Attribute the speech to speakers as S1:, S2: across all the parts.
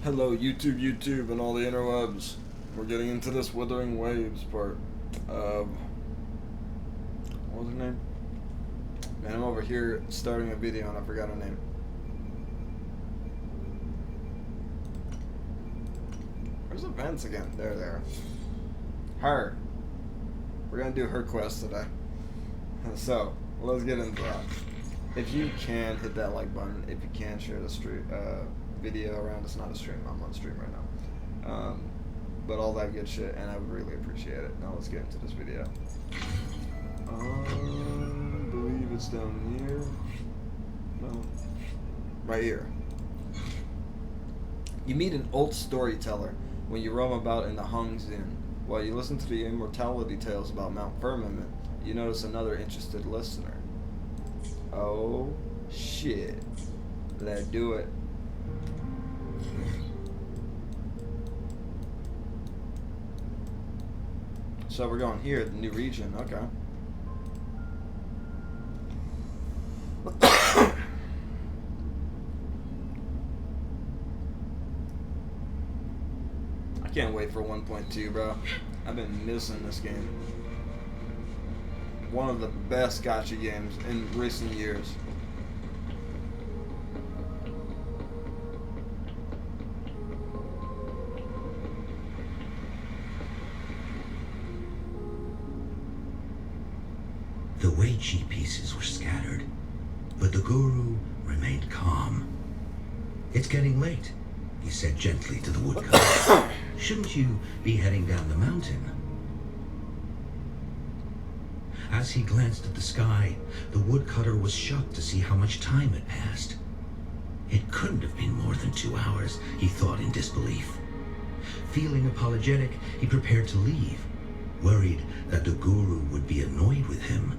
S1: Hello, YouTube, and all the interwebs. We're getting into this Wuthering Waves part of. What was her name? Man, I'm over here starting a video and I forgot her name. Where's events again? There they are. Her. We're gonna do her quest today. So, let's get into that. If you can, hit that like button. If you can, share the video around. It's not a stream. I'm on stream right now. But all that good shit, and I would really appreciate it. Now let's get into this video. I believe it's down here. No. Right here. You meet an old storyteller when you roam about in the Hung's Inn. While you listen to the immortality tales about Mount Firmament, you notice another interested listener. Oh, shit. Let's do it. So we're going here, the new region. Okay. I can't wait for 1.2, bro. I've been missing this game. One of the best gacha games in recent years.
S2: The Weiqi pieces were scattered, but the guru remained calm. "It's getting late," he said gently to the woodcutter. "Shouldn't you be heading down the mountain?" As he glanced at the sky, the woodcutter was shocked to see how much time had passed. It couldn't have been more than 2 hours, he thought in disbelief. Feeling apologetic, he prepared to leave, worried that the guru would be annoyed with him.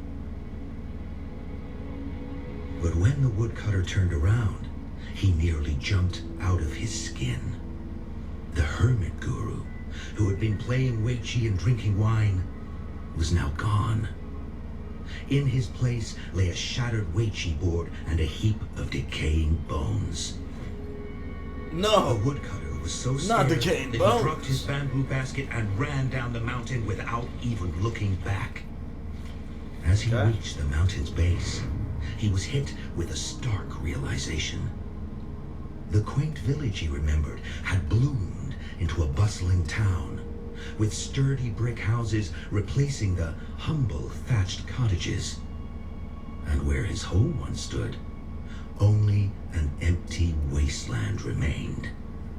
S2: But when the woodcutter turned around, he nearly jumped out of his skin. The hermit guru, who had been playing Weiqi and drinking wine, was now gone. In his place lay a shattered Weiqi board and a heap of decaying bones.
S1: No!
S2: The woodcutter was so
S1: Not
S2: scared
S1: decaying
S2: that
S1: bones.
S2: he dropped his bamboo basket and ran down the mountain without even looking back. As he reached the mountain's base, he was hit with a stark realization. The quaint village he remembered had bloomed into a bustling town, with sturdy brick houses replacing the humble thatched cottages. And where his home once stood, only an empty wasteland remained.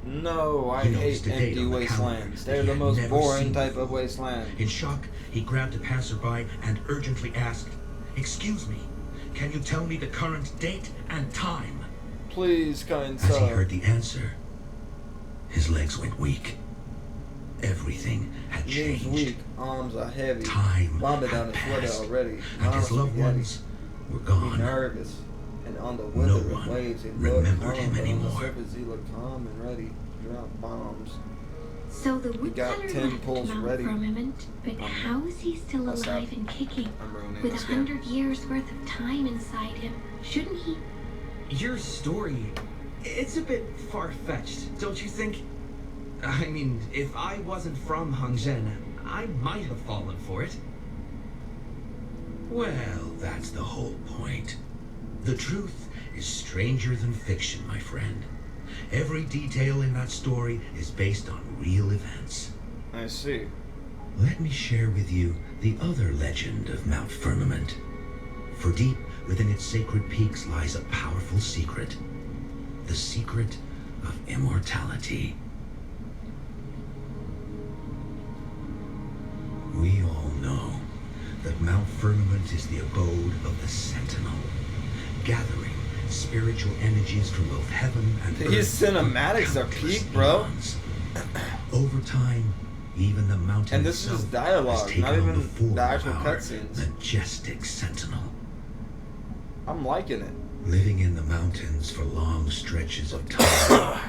S1: No, I
S2: He noticed
S1: hate
S2: a date
S1: empty
S2: on the
S1: wastelands.
S2: calendar
S1: They're
S2: that he
S1: the
S2: had
S1: most
S2: never
S1: boring
S2: seen
S1: type of
S2: before.
S1: wasteland.
S2: In shock, he grabbed a passerby and urgently asked, "Excuse me, can you tell me the current date and time?"
S1: Please, kind
S2: As he
S1: sir.
S2: heard the answer, his legs went weak. Everything had
S1: Knees
S2: changed.
S1: weak, arms are heavy.
S2: Time
S1: Vomit
S2: had
S1: down his sweater
S2: passed,
S1: already.
S2: and his loved
S1: Spaghetti.
S2: ones were
S1: He
S2: gone.
S1: nervous. And on the
S2: No
S1: withering
S2: one
S1: waves, he looked
S2: remembered
S1: calm,
S2: him
S1: but on the
S2: anymore.
S1: surface, he looked calm and ready to drop bombs.
S3: So the
S1: He got
S3: woodcutter
S1: 10
S3: left
S1: pulls
S3: Mount
S1: ready.
S3: Firmament, but how is he still
S1: That's
S3: alive
S1: up.
S3: and kicking?
S1: I'm ruining
S3: With
S1: this game.
S3: 100 years worth of time inside him, shouldn't he?
S4: Your story, it's a bit far-fetched, don't you think? I mean, if I wasn't from Hongzhen, I might have fallen for it.
S2: Well, that's the whole point. The truth is stranger than fiction, my friend. Every detail in that story is based on real events.
S1: I see.
S2: Let me share with you the other legend of Mount Firmament. For deep within its sacred peaks lies a powerful secret. The secret of immortality. We all know that Mount Firmament is the abode of the Sentinel, gathering spiritual energies from both heaven and earth.
S1: These cinematics are
S2: countless
S1: peak, bro.
S2: eons. Over time, even the mountain
S1: And this is
S2: itself
S1: dialogue,
S2: has taken
S1: not
S2: on
S1: even
S2: the form
S1: the
S2: of
S1: actual
S2: our
S1: cutscenes.
S2: majestic sentinel.
S1: I'm liking it.
S2: Living in the mountains for long stretches of time,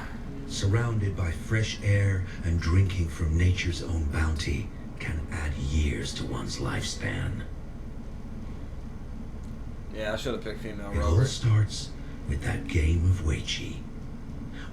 S2: surrounded by fresh air and drinking from nature's own bounty, can add years to one's lifespan.
S1: Yeah, I should have picked female
S2: It all
S1: Rover.
S2: starts with that game of Weiqi.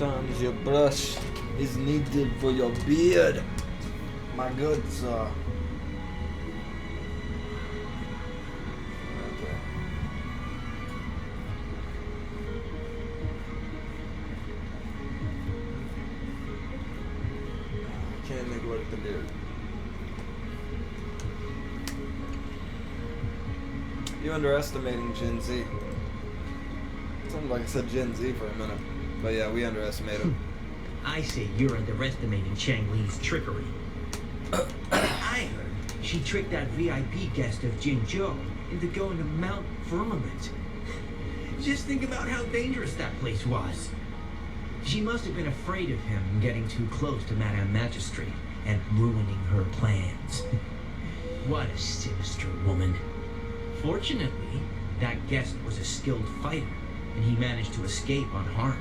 S1: Sometimes your brush is needed for your beard. My good sir. Okay. Can't neglect the beard. You underestimating Gen Z. Sounded like I said Gen Z for a minute. But yeah, we underestimate him.
S4: I say you're underestimating Chang Li's trickery. I heard she tricked that VIP guest of Jinzhou into going to Mount Firmament. Just think about how dangerous that place was. She must have been afraid of him getting too close to Madame Magistrate and ruining her plans. What a sinister woman. Fortunately, that guest was a skilled fighter, and he managed to escape unharmed.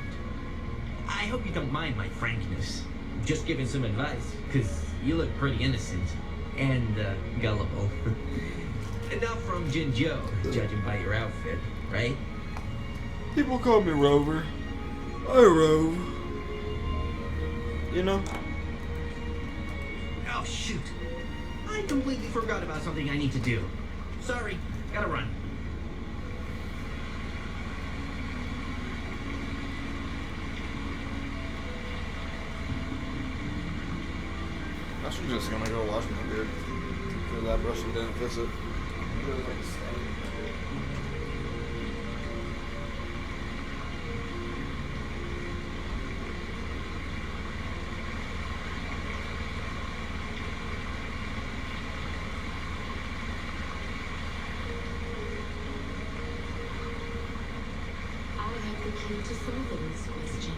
S4: I hope you don't mind my frankness. Just giving some advice, because you look pretty innocent and gullible. Enough from Jinzhou, judging by your outfit, right?
S1: People call me Rover. I rove. You know?
S4: Oh, shoot. I completely forgot about something I need to do. Sorry, gotta run.
S1: I should just gonna go wash my beard. Because that brushing didn't fix it. Really like a stain.
S5: I have the key to solving this question.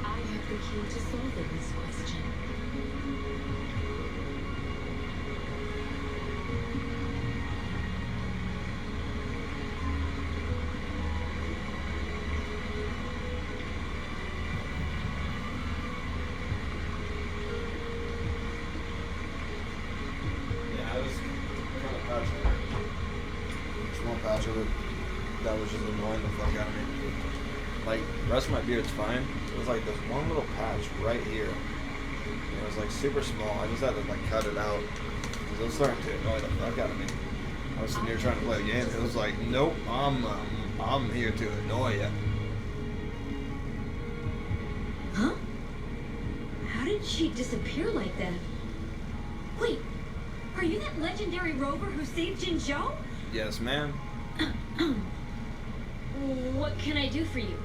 S5: I have the key to solving this question.
S1: Yeah, I was kind of patch of it. Just one patch of it. That was just annoying the fuck out of me. Like, the rest of my beard's fine. It was like this one little patch right here. It was like super small. I just had to like cut it out. Because it was starting to annoy the fuck out of me. I was sitting here trying to play a game. It was like, nope, I'm here to annoy you.
S5: Huh? How did she disappear like that? Wait, are you that legendary rover who saved Jinzhou?
S1: Yes, ma'am.
S5: What can I do for you?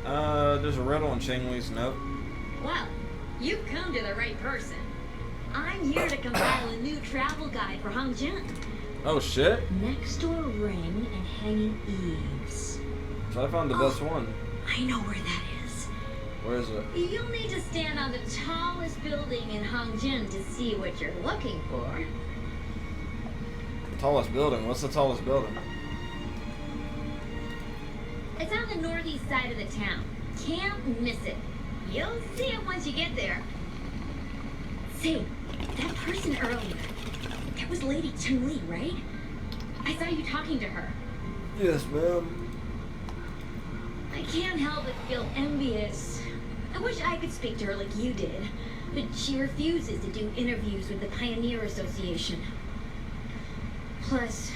S1: There's a riddle on Chang Li's note.
S5: Well, you've come to the right person. I'm here to compile a new travel guide for Hangjin.
S1: Oh shit.
S5: Next door ring and hanging eaves.
S1: So I found the best one.
S5: I know where that is.
S1: Where is it?
S5: You'll need to stand on the tallest building in Hangjin to see what you're looking for.
S1: The tallest building. What's the tallest building?
S5: It's on the northeast side of the town. Can't miss it. You'll see it once you get there. Say, that person earlier, that was Lady Chun Li, right? I saw you talking to her.
S1: Yes, ma'am.
S5: I can't help but feel envious. I wish I could speak to her like you did, but she refuses to do interviews with the Pioneer Association. Plus,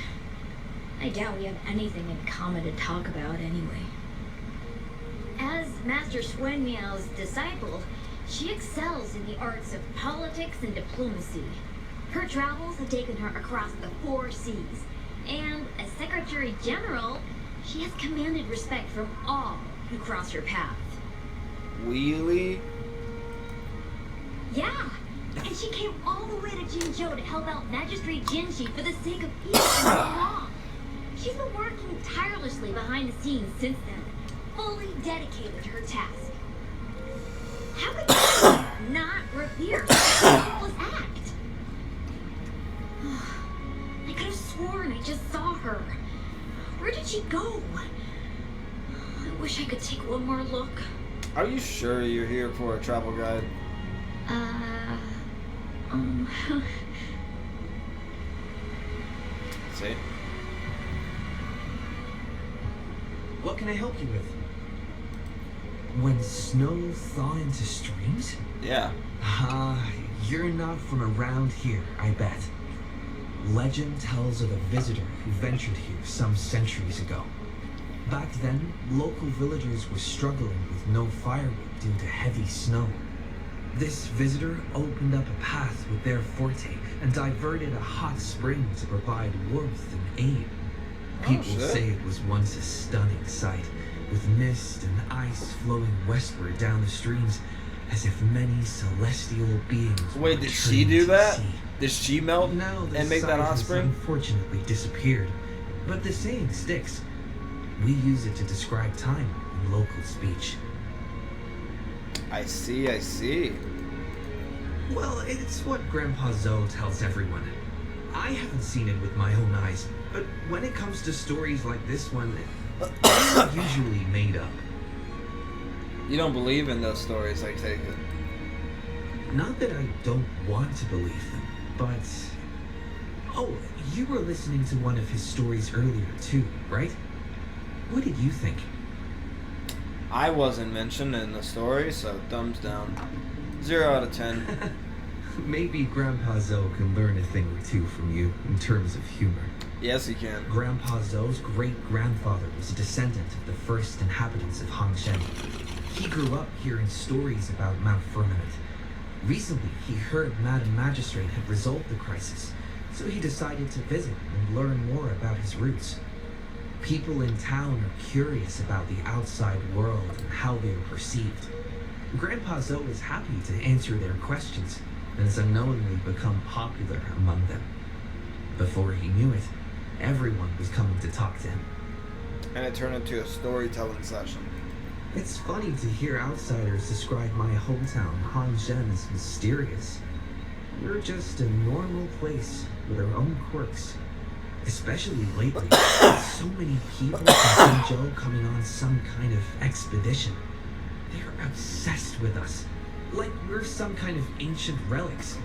S5: I doubt we have anything in common to talk about anyway. As Master Swen Miao's disciple, she excels in the arts of politics and diplomacy. Her travels have taken her across the 4 seas, and as Secretary General, she has commanded respect from all who cross her path.
S1: Wheelie?
S5: Yeah, and she came all the way to Jinzhou to help out Magistrate Jinshi for the sake of peace and so long. She's been working tirelessly behind the scenes since then, fully dedicated to her task. How could you not revere such a hopeless act? I could have sworn I just saw her. Where did she go? I wish I could take one more look.
S1: Are you sure you're here for a travel guide? See?
S4: What can I help you with? When snow thaw into streams?
S1: Yeah.
S4: You're not from around here, I bet. Legend tells of a visitor who ventured here some centuries ago. Back then, local villagers were struggling with no firewood due to heavy snow. This visitor opened up a path with their forte and diverted a hot spring to provide warmth and aid. People say it was once a stunning sight, with mist and ice flowing westward down the streams, as if many celestial beings were
S1: Wait, did she
S4: returning
S1: do
S4: to the
S1: that?
S4: sea.
S1: Did she melt
S4: Now the
S1: and make that
S4: sight
S1: hot
S4: has
S1: spring?
S4: unfortunately disappeared, but the saying sticks. We use it to describe time in local speech.
S1: I see, I see.
S4: Well, it's what Grandpa Zoe tells everyone. I haven't seen it with my own eyes, but when it comes to stories like this one, they're usually made up.
S1: You don't believe in those stories, I take it.
S4: Not that I don't want to believe them, but... Oh, you were listening to one of his stories earlier too, right? What did you think?
S1: I wasn't mentioned in the story, so thumbs down. 0 out of 10.
S4: Maybe Grandpa Zoe can learn a thing or two from you in terms of humor.
S1: Yes, he can.
S4: Grandpa Zoe's great-grandfather was a descendant of the first inhabitants of Hongzhen. He grew up hearing stories about Mount Firmament. Recently, he heard Madam Magistrate had resolved the crisis, so he decided to visit and learn more about his roots. People in town are curious about the outside world and how they are perceived. Grandpa Zoe is happy to answer their questions and has unknowingly become popular among them. Before he knew it, everyone was coming to talk to him.
S1: And it turned into a storytelling session.
S4: It's funny to hear outsiders describe my hometown, Hongzhen, as mysterious. We're just a normal place with our own quirks. Especially lately, so many people from Hangzhou coming on some kind of expedition. They're obsessed with us, like we're some kind of ancient relics.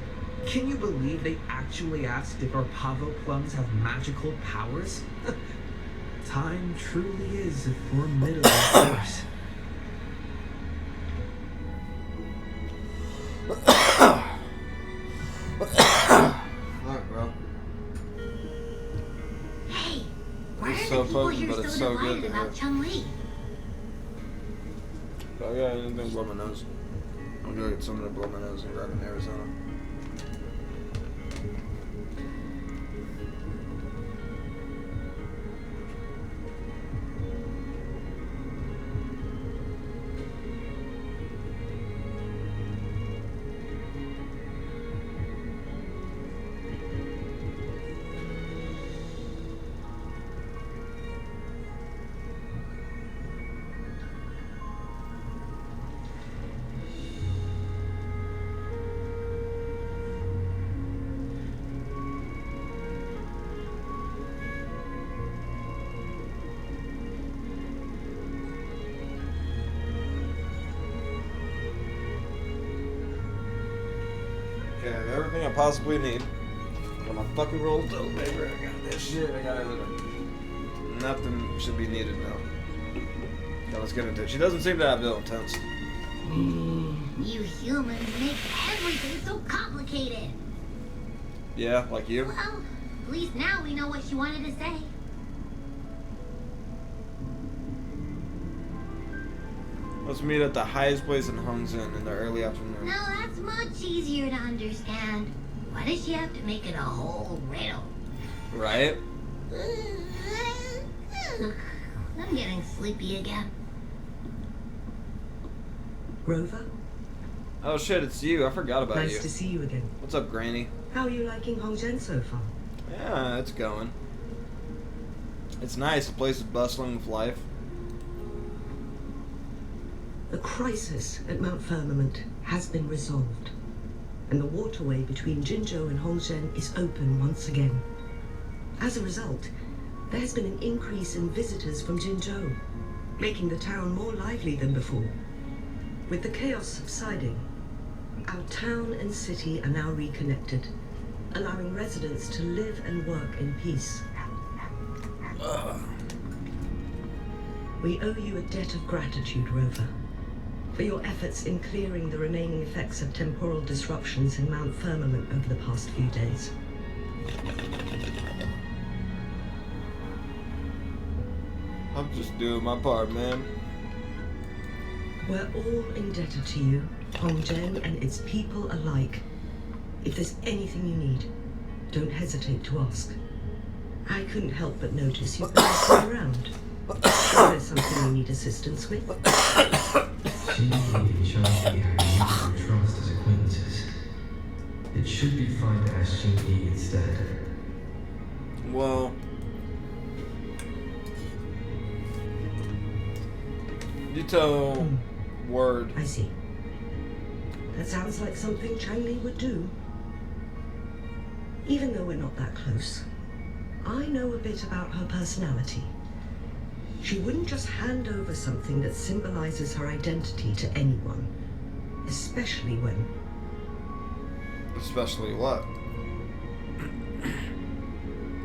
S4: Can you believe they actually asked if our pavo plums have magical powers? Time truly is a formidable force.
S1: Fuck, bro.
S6: Hey, why
S1: It's
S6: are
S1: so
S6: the people
S1: potent,
S6: here
S1: but
S6: so
S1: it's so good
S6: divided
S1: to
S6: about
S1: have.
S6: Chun-Li?
S1: I got anything blow my nose. I'm gonna get something to blow my nose and grab in Arizona. Okay, I have everything I possibly need. I got my fucking roll of toilet paper. I got this shit. I got everything. Nothing should be needed now. Okay, let's get into it. She doesn't seem to have ill intents.
S6: You humans make everything so complicated.
S1: Yeah, like you.
S6: Well, at least now we know what she wanted to say.
S1: Let's meet at the highest place in Hongzhen in the early afternoon.
S6: Now that's much easier to understand. Why does she have to make it a whole riddle?
S1: Right?
S6: I'm getting sleepy again.
S7: Rover,
S1: Oh shit, it's you. I forgot about
S7: nice
S1: you.
S7: to see you again.
S1: What's up, Granny?
S7: How are you liking Hongzhen so far?
S1: Yeah, it's going. It's nice. The place is bustling with life.
S7: The crisis at Mount Firmament has been resolved, and the waterway between Jinzhou and Hongzhen is open once again. As a result, there has been an increase in visitors from Jinzhou, making the town more lively than before. With the chaos subsiding, our town and city are now reconnected, allowing residents to live and work in peace. We owe you a debt of gratitude, Rover, for your efforts in clearing the remaining effects of temporal disruptions in Mount Firmament over the past few days.
S1: I'm just doing my part, man.
S7: We're all indebted to you, Hongzhen and its people alike. If there's anything you need, don't hesitate to ask. I couldn't help but notice you've been messing around. Is there something you need assistance with?
S8: Seems we've been trying to get her mutual trust as acquaintances. It should be fine to ask Jinji instead.
S1: Well, you tell word.
S7: I see. That sounds like something Changli would do. Even though we're not that close, I know a bit about her personality. She wouldn't just hand over something that symbolizes her identity to anyone, especially when...
S1: Especially what?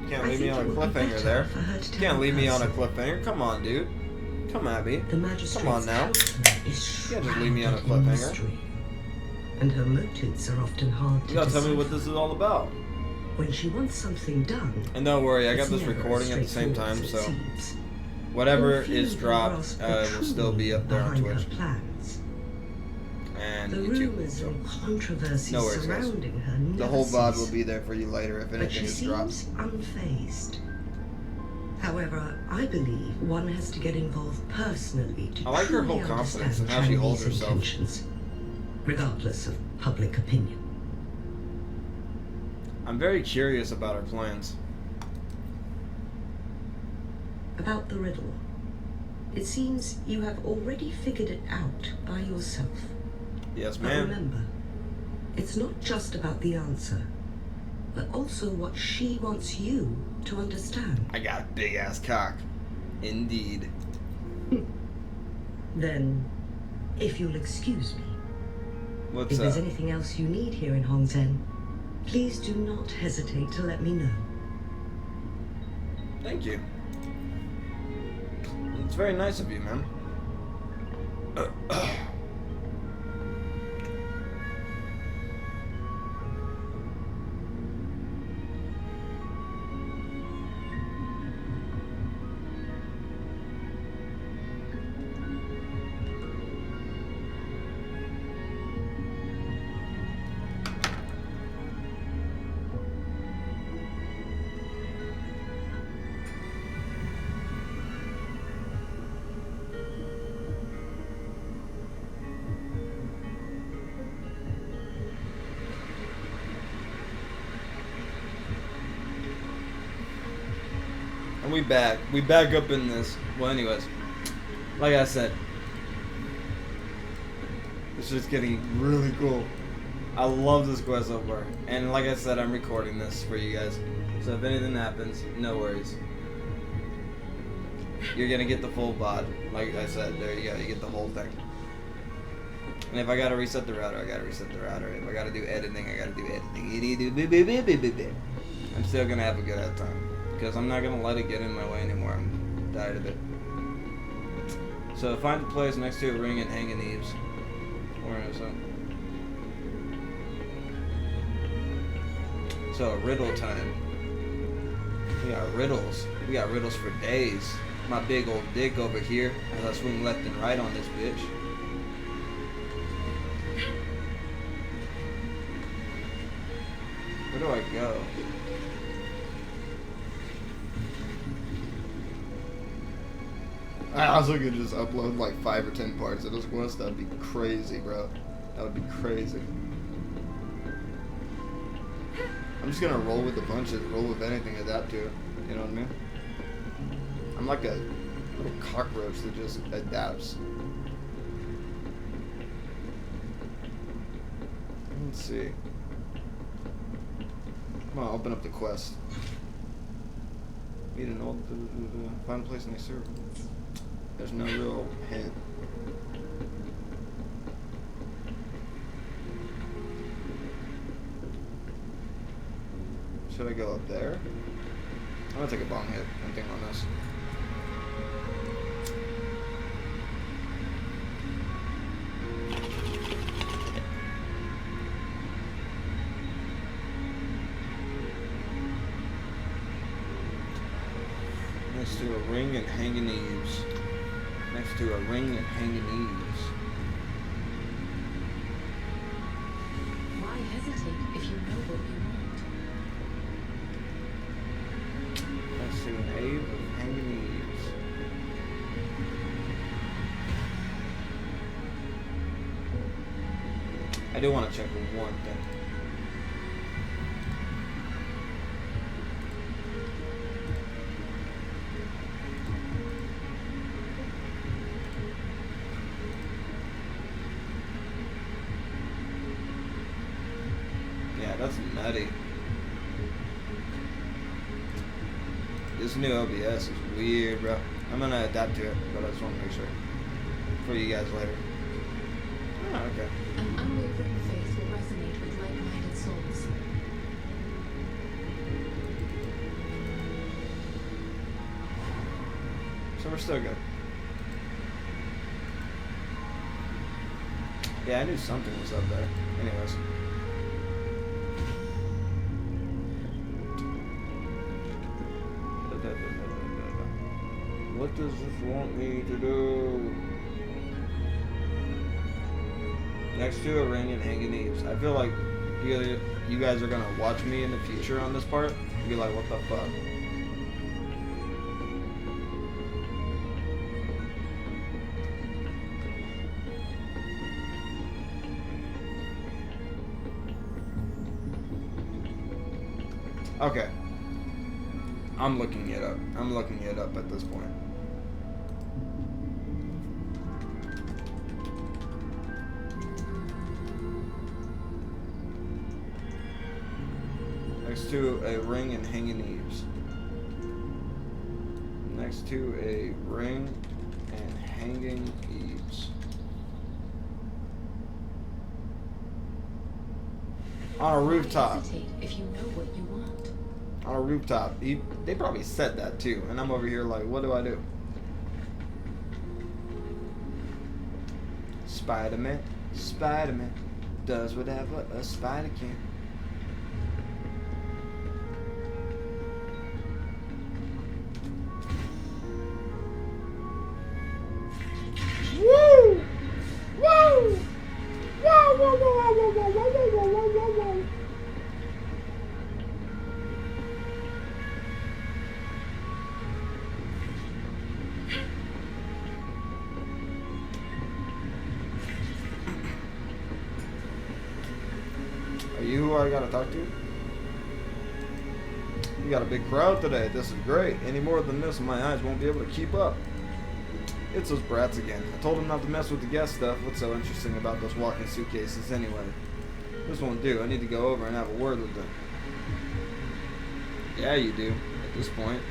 S1: Can't
S7: I
S1: leave me
S7: think
S1: on a
S7: it would be
S1: cliffhanger
S7: better
S1: there.
S7: for her to tell
S1: Can't
S7: in
S1: leave me on a
S7: person.
S1: cliffhanger. Come on, dude. Come at me.
S7: The magistrate's
S1: Come on now.
S7: counselor is
S1: You can't just leave me on a
S7: shrouded in
S1: cliffhanger.
S7: mystery, and her motives are often hard to
S1: You gotta tell me what
S7: decipher.
S1: this is all about.
S7: When she wants something done,
S1: And don't worry, I got
S7: it's
S1: this
S7: never
S1: recording at the same
S7: straightforward
S1: time,
S7: as
S1: so
S7: it seems.
S1: whatever
S7: Few
S1: is
S7: can
S1: dropped
S7: grasp the
S1: will still be up there on
S7: behind
S1: Twitch
S7: her plans.
S1: and
S7: The
S1: YouTube.
S7: rumors
S1: So
S7: and controversies
S1: No worries, guys.
S7: surrounding her
S1: the
S7: never
S1: whole VOD will
S7: cease,
S1: be there for you later if
S7: but
S1: anything
S7: she
S1: is dropped.
S7: seems unfazed. However, I believe one has to get involved personally to
S1: I like her
S7: truly
S1: whole confidence
S7: understand
S1: and how she holds
S7: Chinese
S1: herself.
S7: intentions, regardless of public opinion.
S1: I'm very curious about her plans.
S7: About the riddle, it seems you have already figured it out by yourself.
S1: Yes,
S7: But
S1: ma'am.
S7: remember, it's not just about the answer, but also what she wants you to understand.
S1: I got a big ass cock. Indeed.
S7: Then, if you'll excuse me,
S1: What's
S7: if
S1: up?
S7: there's anything else you need here in Hongzhen, please do not hesitate to let me know.
S1: Thank you. It's very nice of you, man. And we back. We back up in this. Well, anyways. Like I said. It's just getting really cool. I love this quest so far. And like I said, I'm recording this for you guys. So if anything happens, no worries. You're gonna get the full VOD. Like I said, there you go. You get the whole thing. And if I gotta reset the router, I gotta reset the router. If I gotta do editing, I gotta do editing. I'm still gonna have a good ass time. Because I'm not gonna let it get in my way anymore. I'm tired of it. So find a place next to a ring and hang in eaves. Where is it? So riddle time. We got riddles. We got riddles for days. My big old dick over here as I swing left and right on this bitch. Where do I go? I also could just upload like 5 or 10 parts of this quest. That'd be crazy, bro. That would be crazy. I'm just gonna roll with the punches, roll with anything, adapt to it. You know what I mean? I'm like a little cockroach that just adapts. Let's see. Come on, open up the quest. Need an old find a place next to her. There's no real hint. Should I go up there? I'm gonna take a bong hit. I'm thinking on this. Next to a ring and hanging eaves. Next to a ring and hanging eaves.
S9: Why hesitate if you know what you want?
S1: Next to an ave of hanging eaves. I do want to check one thing. That's nutty. This new OBS is weird, bro. I'm gonna adapt to it, but I just want to make sure for you guys later. Oh, okay.
S9: An unwavering faith will resonate with like-minded souls.
S1: So we're still good. Yeah, I knew something was up there. Anyways. What does this want me to do? Next to a ring and hanging eaves. I feel like you guys are gonna watch me in the future on this part and be like, what the fuck? Okay. I'm looking it up. I'm looking it up at this point. Next to a ring and hanging eaves. Next to a ring and hanging eaves. On a rooftop.
S9: Hesitate if you know what you want.
S1: On a rooftop. They probably said that too, and I'm over here like, what do I do? Spider-Man, Spider-Man does whatever a spider can. Woo! Woo! Whoa, whoa, whoa, whoa, whoa, whoa, whoa, whoa, whoa, whoa, whoa. Are you who I gotta talk to? You got a big crowd today. This is great. Any more than this, my eyes won't be able to keep up. It's those brats again. I told them not to mess with the guest stuff. What's so interesting about those walking suitcases anyway? This won't do. I need to go over and have a word with them. Yeah, you do. At this point.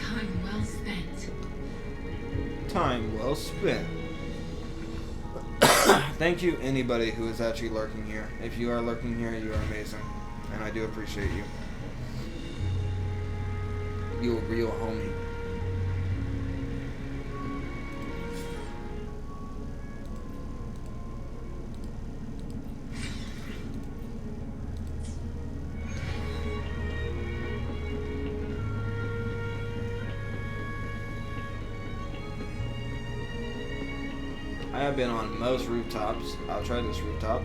S9: Time well spent.
S1: Time well spent. Thank you, anybody who is actually lurking here. If you are lurking here, you are amazing. And I do appreciate you. You a real homie. I have been on most rooftops. I'll try this rooftop.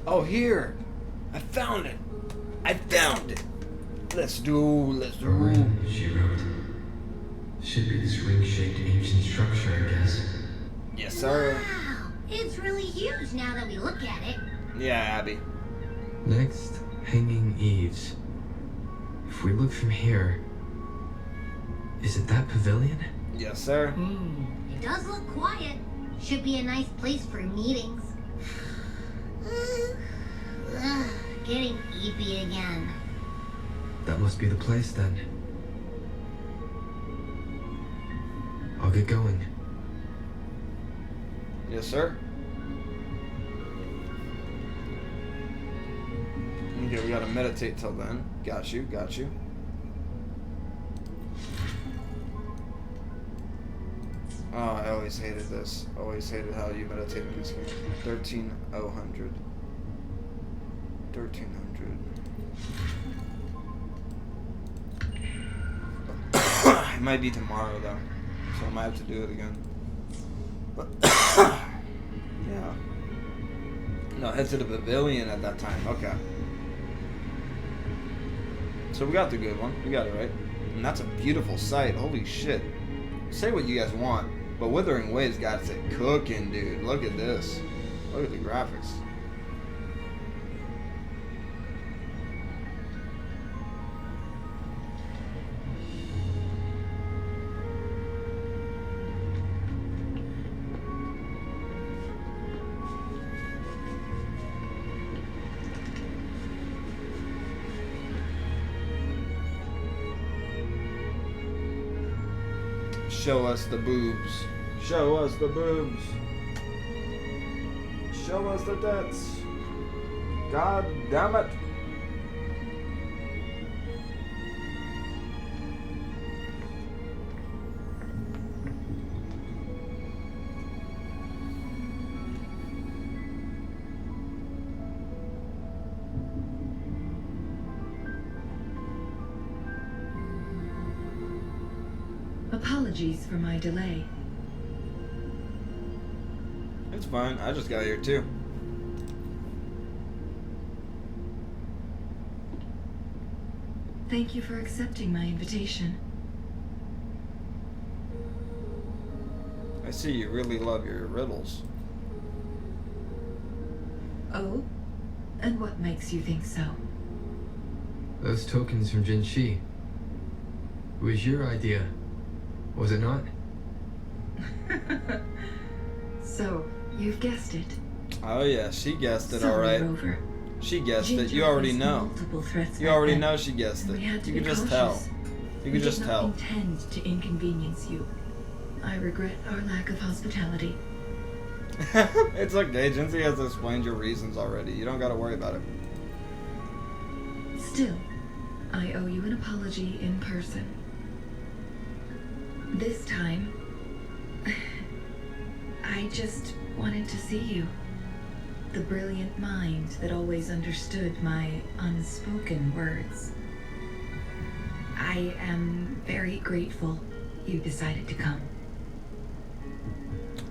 S1: Oh, here! I found it! I found it! Let's do.
S8: A ring, she wrote. Should be this ring-shaped ancient structure, I guess.
S1: Yes, sir.
S6: Wow, it's really huge now that we look at it.
S1: Yeah, Abby.
S8: Next, hanging eaves. If we look from here, is it that pavilion?
S1: Yes, sir.
S6: It does look quiet. Should be a nice place for meetings. Ugh, getting eepy again.
S8: That must be the place then. I'll get going.
S1: Yes, sir. Okay, we gotta meditate till then. Got you, got you. Oh, I always hated this. Always hated how you meditate in this game. 13,000. 1300. It might be tomorrow though, so I might have to do it again. Yeah. No, head to the pavilion at that time. Okay. So we got the good one. We got it right. And that's a beautiful sight. Holy shit. Say what you guys want, but Wuthering Waves got it cooking, dude. Look at this. Look at the graphics. Show us the boobs. Show us the boobs. Show us the tits. God damn it.
S9: Apologies for my delay.
S1: It's fine. I just got here too.
S9: Thank you for accepting my invitation.
S1: I see you really love your riddles.
S9: Oh? And what makes you think so?
S8: Those tokens from Jinshi. It was your idea, was it not?
S9: So, you've guessed it.
S1: Oh yeah, she guessed it
S9: Sorry,
S1: alright.
S9: Rover.
S1: She guessed it.
S9: Ginger
S1: You already
S9: faced
S1: know.
S9: multiple threats
S1: You
S9: back
S1: already
S9: then,
S1: know she guessed
S9: and
S1: it.
S9: we had to
S1: You
S9: be
S1: can just
S9: cautious.
S1: tell. You
S9: We
S1: can just
S9: did
S1: tell.
S9: not intend to inconvenience you. I regret our lack of hospitality.
S1: It's okay. Jinsey has explained your reasons already. You don't gotta worry about it.
S9: Still, I owe you an apology in person. This time, I just wanted to see you. The brilliant mind that always understood my unspoken words. I am very grateful you decided to come.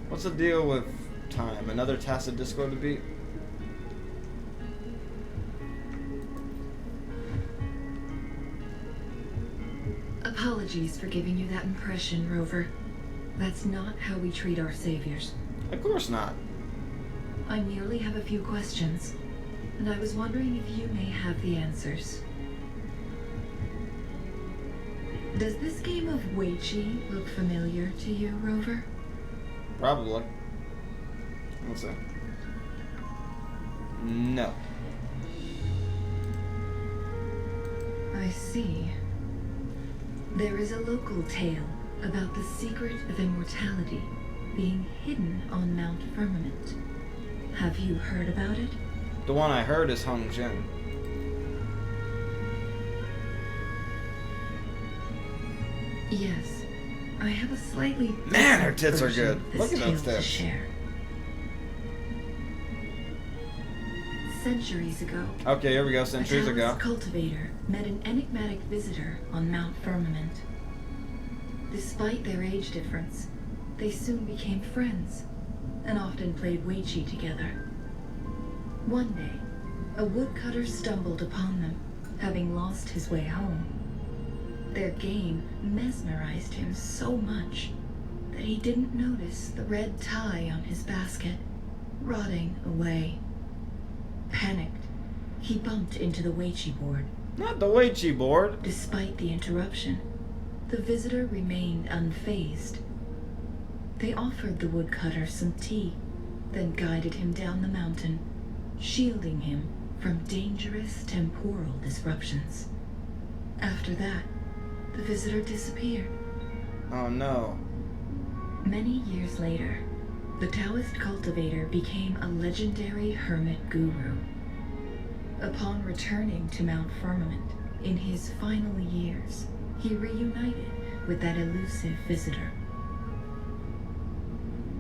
S1: What's the deal with time? Another tacit disco to beat?
S9: Apologies for giving you that impression, Rover. That's not how we treat our saviors.
S1: Of course not.
S9: I merely have a few questions, and I was wondering if you may have the answers. Does this game of Weiqi look familiar to you, Rover?
S1: Probably. Let's see. No.
S9: I see. There is a local tale about the secret of immortality being hidden on Mount Firmament. Have you heard about it?
S1: The one I heard is Hong Jin.
S9: Yes. I have a slightly
S1: Man, her
S9: different
S1: tits are
S9: version
S1: good.
S9: of this
S1: Look at
S9: tale
S1: those
S9: to
S1: tits.
S9: share. Centuries ago,
S1: Okay, here we go.
S9: a
S1: Centuries ago.
S9: taoist cultivator met an enigmatic visitor on Mount Firmament. Despite their age difference, they soon became friends and often played Weiqi together. One day, a woodcutter stumbled upon them, having lost his way home. Their game mesmerized him so much that he didn't notice the red tie on his basket, rotting away. Panicked, he bumped into the Ouija board.
S1: Not the Ouija board.
S9: Despite the interruption, the visitor remained unfazed. They offered the woodcutter some tea, then guided him down the mountain, shielding him from dangerous temporal disruptions. After that, the visitor disappeared.
S1: Oh no.
S9: Many years later, the Taoist cultivator became a legendary hermit guru. Upon returning to Mount Firmament in his final years, he reunited with that elusive visitor.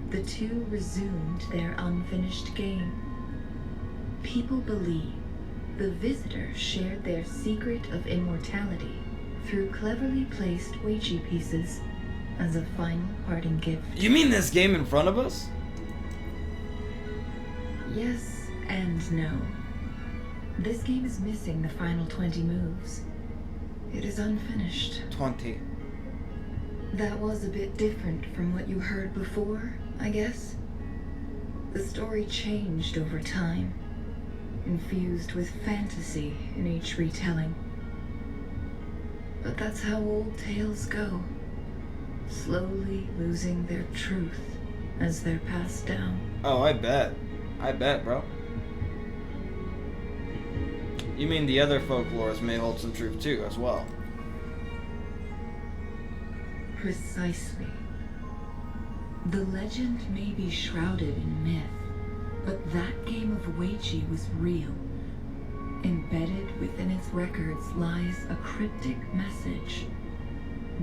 S9: The two resumed their unfinished game. People believe the visitor shared their secret of immortality through cleverly placed Ouija pieces as a final parting gift.
S1: You mean this game in front of us?
S9: Yes and no. This game is missing the final 20 moves. It is unfinished.
S1: 20.
S9: That was a bit different from what you heard before, I guess. The story changed over time, infused with fantasy in each retelling. But that's how old tales go, slowly losing their truth as they're passed down.
S1: Oh, I bet, bro. You mean the other folklores may hold some truth too, as well?
S9: Precisely. The legend may be shrouded in myth, but that game of Ouija was real. Embedded within its records lies a cryptic message.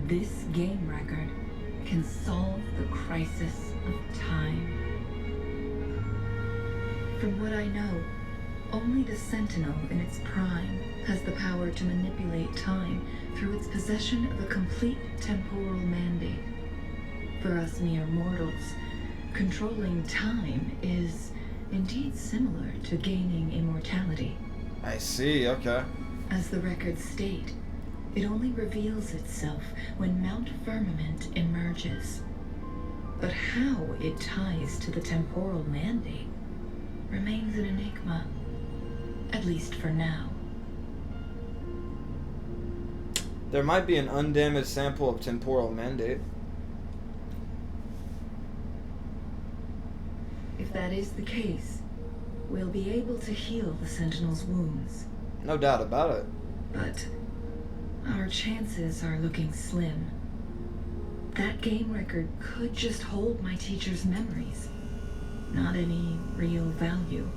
S9: This game record can solve the crisis of time. From what I know, only the Sentinel in its prime has the power to manipulate time through its possession of a complete temporal mandate. For us mere mortals, controlling time is indeed similar to gaining immortality.
S1: I see, okay.
S9: As the records state, it only reveals itself when Mount Firmament emerges. But how it ties to the temporal mandate remains an enigma, at least for now.
S1: There might be an undamaged sample of temporal mandate.
S9: If that is the case, we'll be able to heal the Sentinel's wounds.
S1: No doubt about it.
S9: But our chances are looking slim. That game record could just hold my teacher's memories, not any real value.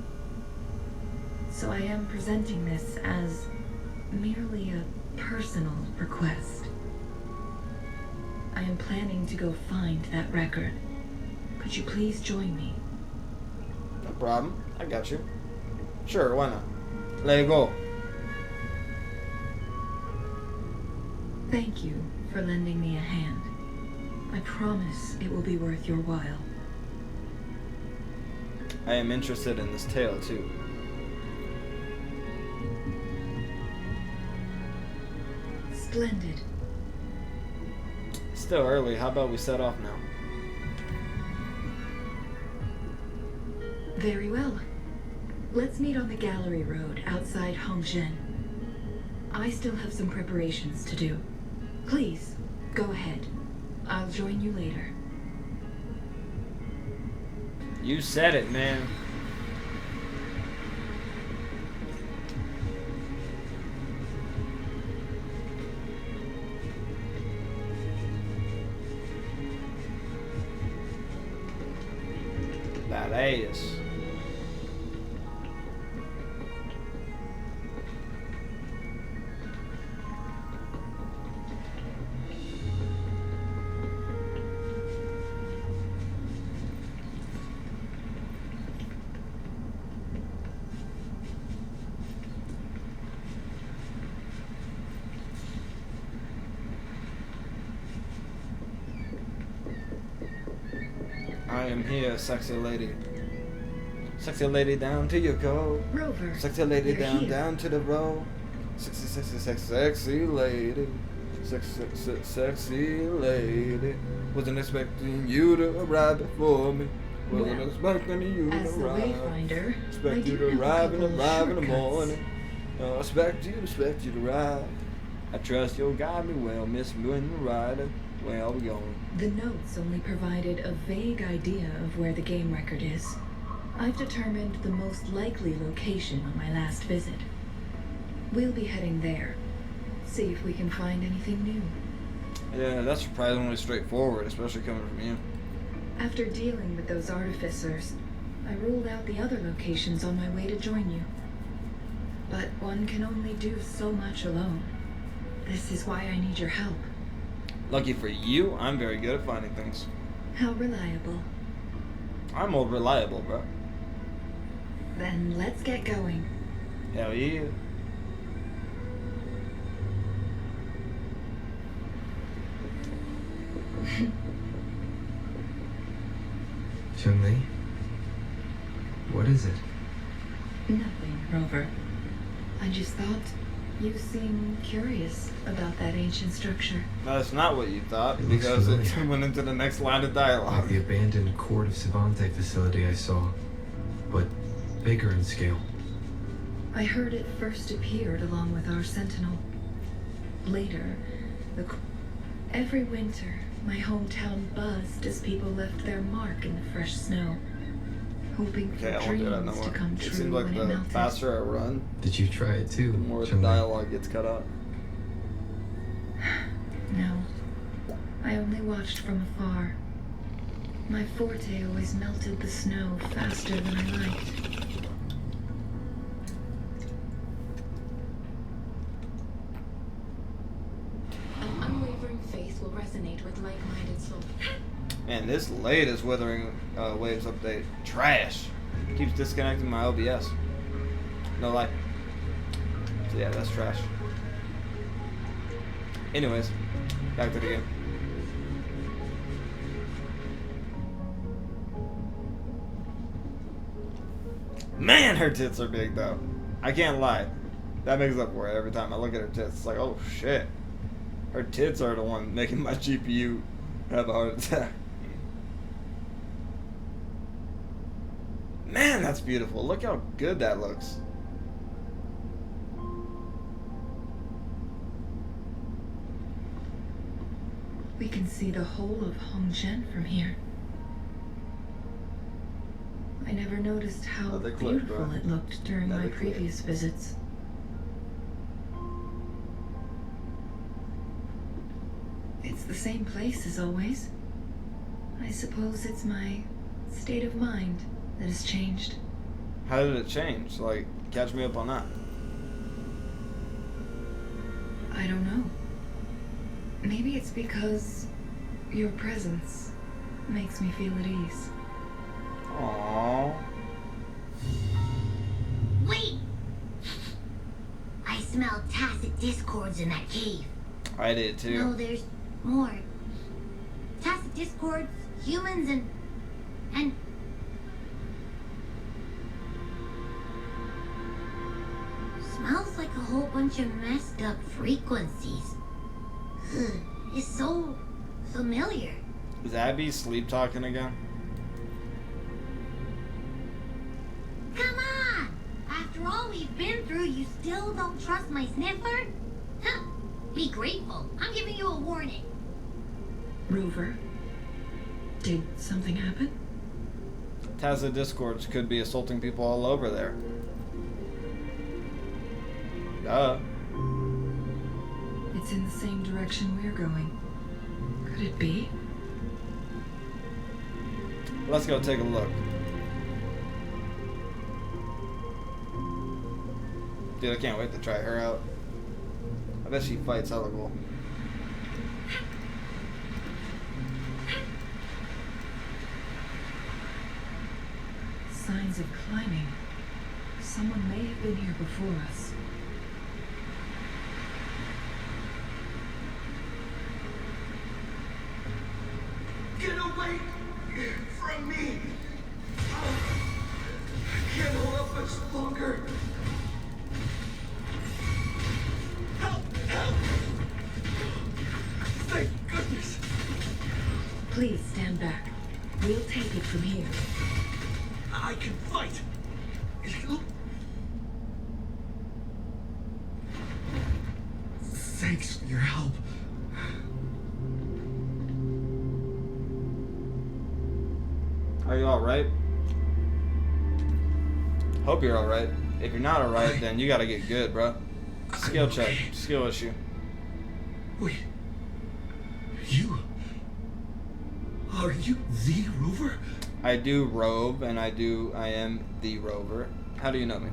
S9: So I am presenting this as merely a personal request. I am planning to go find that record. Could you please join me?
S1: No problem. I got you. Sure, why not? Let it go.
S9: Thank you for lending me a hand. I promise it will be worth your while.
S1: I am interested in this tale, too.
S9: Splendid.
S1: Still early. How about we set off now?
S9: Very well. Let's meet on the gallery road outside Hongzhen. I still have some preparations to do. Please, go ahead. I'll join you later.
S1: You said it, man. That ass. I am here, sexy lady. Sexy lady down to your coat.
S9: Rover,
S1: Sexy lady
S9: you're
S1: down,
S9: here.
S1: down to the road. Sexy, sexy, sexy, sexy lady. Sexy, sexy, sexy lady. Wasn't expecting you to arrive before me. Wasn't
S9: Well,
S1: expecting you to
S9: As the
S1: arrive.
S9: Wayfinder, I
S1: Expect you
S9: do
S1: to
S9: have a
S1: arrive
S9: couple of
S1: in the
S9: shortcuts.
S1: morning. Expect you to arrive. I trust you'll guide me well, miss me when you're riding. Where are we going?
S9: The notes only provided a vague idea of where the game record is. I've determined the most likely location on my last visit. We'll be heading there. See if we can find anything new.
S1: Yeah, that's surprisingly straightforward, especially coming from you.
S9: After dealing with those artificers, I ruled out the other locations on my way to join you. But one can only do so much alone. This is why I need your help.
S1: Lucky for you, I'm very good at finding things.
S9: How reliable.
S1: I'm old reliable, bro.
S9: Then let's get going.
S1: Hell yeah.
S8: Chun-Li? What is it?
S9: Nothing, Rover. I just thought you seem curious about that ancient structure.
S1: That's not what you thought,
S8: It looks
S1: because it
S8: familiar.
S1: went into the next line of
S8: Like
S1: dialogue.
S8: the abandoned Court of Savante facility I saw, but bigger in scale.
S9: I heard it first appeared along with our sentinel. Later, every winter, my hometown buzzed as people left their mark in the fresh snow, hoping for
S1: Okay, I won't do that no
S9: dreams
S1: more.
S9: to come
S1: It
S9: true
S1: seems like
S9: when it
S1: the
S9: melted.
S1: faster I run,
S8: Did you try it too,
S1: the more the
S8: Chun-Li?
S1: dialogue gets cut out.
S9: No, I only watched from afar. My forte always melted the snow faster than I liked.
S10: An unwavering faith will resonate with like-minded souls.
S1: Man, this latest Wuthering Waves update, trash. Keeps disconnecting my OBS. No lie. So yeah, that's trash. Anyways, back to the game. Man, her tits are big though. I can't lie. That makes up for it every time I look at her tits. It's like, oh shit. Her tits are the one making my GPU have a heart attack. Man, that's beautiful. Look how good that looks.
S9: We can see the whole of Hongzhen from here. I never noticed how
S1: Another clip,
S9: beautiful
S1: bro.
S9: it looked during my
S1: Another clip.
S9: previous visits. It's the same place as always. I suppose it's my state of mind that has changed.
S1: How did it change? Like, catch me up on that.
S9: I don't know. Maybe it's because your presence makes me feel at ease.
S1: Aww.
S6: Wait! I smell tacit discords in that cave.
S1: I did too.
S6: No, there's more. Tacit discords, humans, and smells like a whole bunch of messed up frequencies. Ugh, it's so familiar.
S1: Is Abby sleep talking again?
S6: Come on! After all we've been through, you still don't trust my sniffer? Huh. Be grateful. I'm giving you a warning.
S9: Rover, did something happen?
S1: Tacit discords could be assaulting people all over there. Duh.
S9: It's in the same direction we're going. Could it be?
S1: Let's go take a look. Dude, I can't wait to try her out. I bet she fights hella cool.
S9: Signs of climbing. Someone may have been here before us.
S11: Get away from me!
S4: from here. I can fight. Thanks for your help.
S1: Are you alright? Hope you're alright. If you're not alright, then you gotta get good, bro. Skill check. Skill issue.
S4: Wait. Are you the rover?
S1: I do rove, and I am the rover. How do you know me?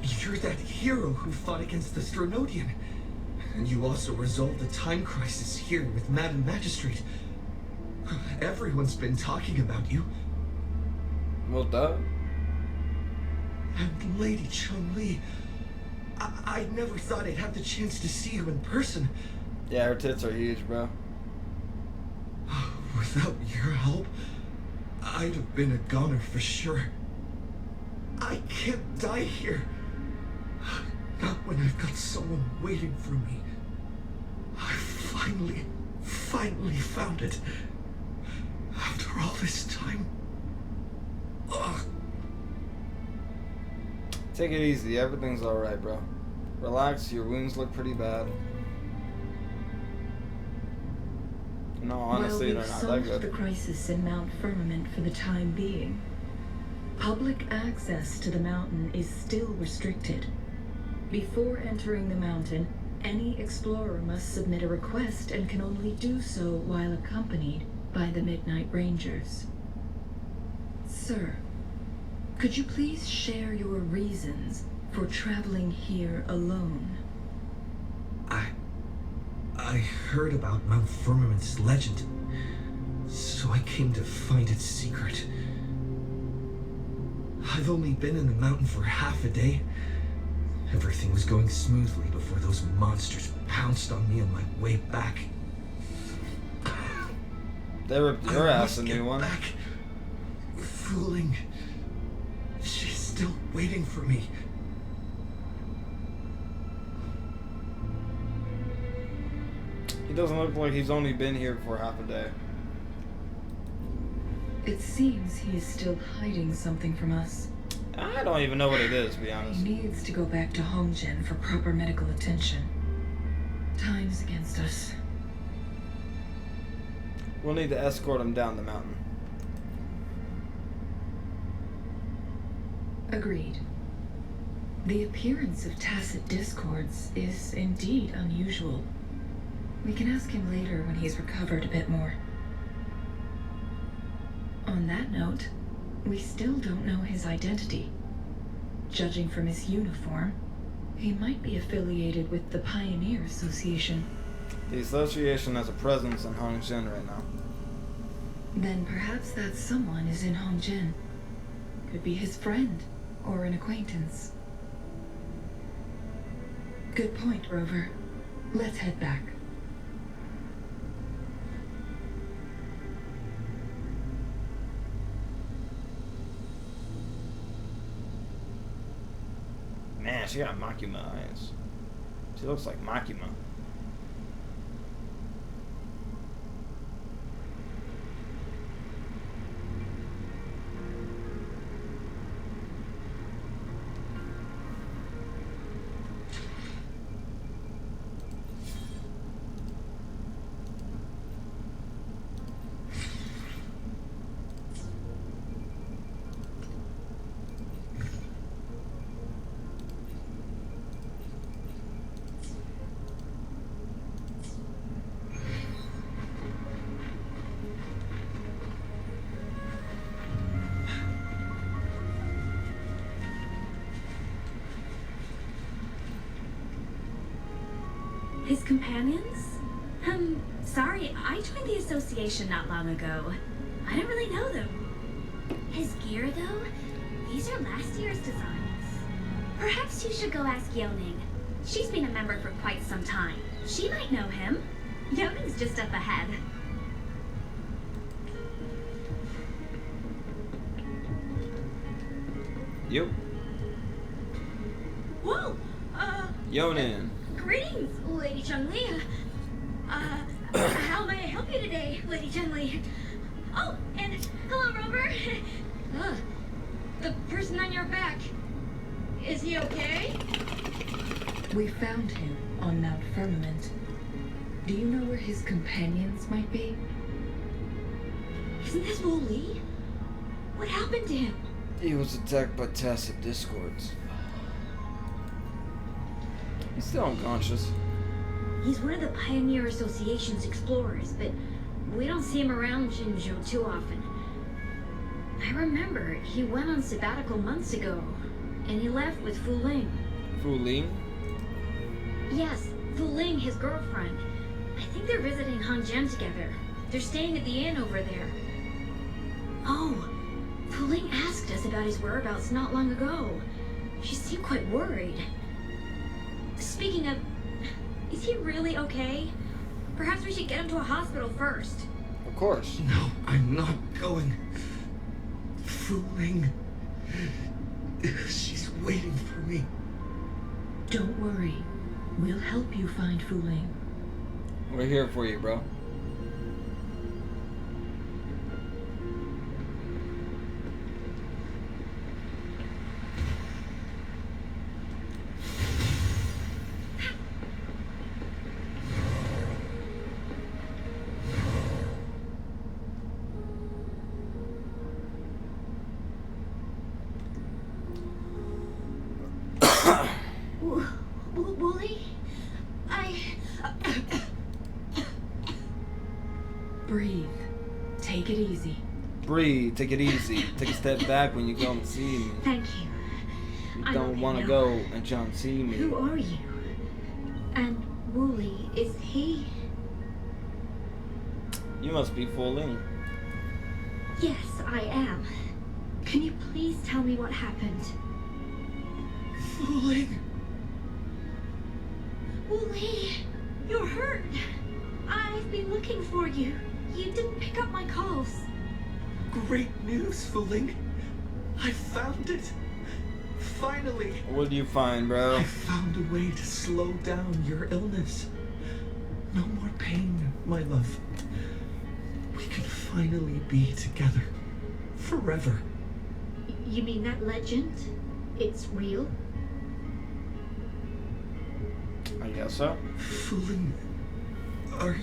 S4: You're that hero who fought against the Stronodian. And you also resolved the time crisis here with Madam Magistrate. Everyone's been talking about you.
S1: Well, duh.
S4: And Lady Chun-Li. I never thought I'd have the chance to see her in person.
S1: Yeah, her tits are huge, bro.
S4: Without your help, I'd have been a goner for sure. I can't die here. Not when I've got someone waiting for me. I finally found it. After all this time. Ugh.
S1: Take it easy. Everything's alright, bro. Relax. Your wounds look pretty bad. No, honestly, they're not that
S9: solved
S1: good.
S9: the crisis in Mount Firmament for the time being, public access to the mountain is still restricted. Before entering the mountain, any explorer must submit a request and can only do so while accompanied by the Midnight Rangers. Sir, could you please share your reasons for traveling here alone?
S4: I heard about Mount Firmament's legend, so I came to find its secret. I've only been in the mountain for half a day. Everything was going smoothly before those monsters pounced on me on my way back.
S1: They ripped your ass a new one.
S4: Back. Fooling. She's still waiting for me.
S1: He doesn't look like he's only been here for half a day.
S9: It seems he is still hiding something from us.
S1: I don't even know what it is, to be honest.
S9: He needs to go back to Hongjian for proper medical attention. Time's against us.
S1: We'll need to escort him down the mountain.
S9: Agreed. The appearance of tacit discords is indeed unusual. We can ask him later when he's recovered a bit more. On that note, we still don't know his identity. Judging from his uniform, he might be affiliated with the Pioneer Association.
S1: The association has a presence in Hongjian right now.
S9: Then perhaps that someone is in Hongjian. Could be his friend or an acquaintance. Good point, Rover. Let's head back.
S1: Man, she got Makima eyes. She looks like Makima.
S11: His companions? Sorry, I joined the association not long ago. I don't really know them.
S5: His gear, though? These are last year's designs.
S11: Perhaps you should go ask Yoning. She's been a member for quite some time. She might know him. Yoning's just up ahead.
S1: Yep.
S11: Whoa!
S1: Yonin.
S11: Greetings, Lady Chun-Li. How may I help
S5: you today, Lady Chun-Li? Oh, and hello, Rover. The person on your back. Is he okay?
S9: We found him on Mount Firmament. Do you know where his companions might be?
S5: Isn't this Wu Li? What happened to him?
S1: He was attacked by tacit discords. He's still unconscious.
S5: He's one of the Pioneer Association's explorers, but we don't see him around Jinzhou too often. I remember he went on sabbatical months ago, and he left with Fu Ling.
S1: Fu Ling?
S5: Yes, Fu Ling, his girlfriend. I think they're visiting Hongjian together. They're staying at the inn over there. Oh, Fu Ling asked us about his whereabouts not long ago. She seemed quite worried. Speaking of, is he really okay? Perhaps we should get him to a hospital first.
S1: Of course.
S2: No, I'm not going. Fu Ling. She's waiting for me.
S9: Don't worry. We'll help you find Fu Ling.
S1: We're here for you, bro.
S5: Wooly?
S9: Breathe. Take it easy.
S1: Breathe. Take it easy. Take a step back when you go and see me.
S5: Thank you.
S1: You don't want to go and John see me.
S5: Who are you? And Wooly, is he?
S1: You must be Fu Ling.
S5: Yes, I am. Can you please tell me what happened?
S2: Fu Ling.
S5: Wooly, you're hurt. I've been looking for you. You didn't pick up my calls.
S2: Great news, Fu Ling. I found it. Finally.
S1: What do you find, bro?
S2: I found a way to slow down your illness. No more pain, my love. We can finally be together. Forever.
S5: You mean that legend? It's real?
S1: I guess so.
S2: Fu Ling, are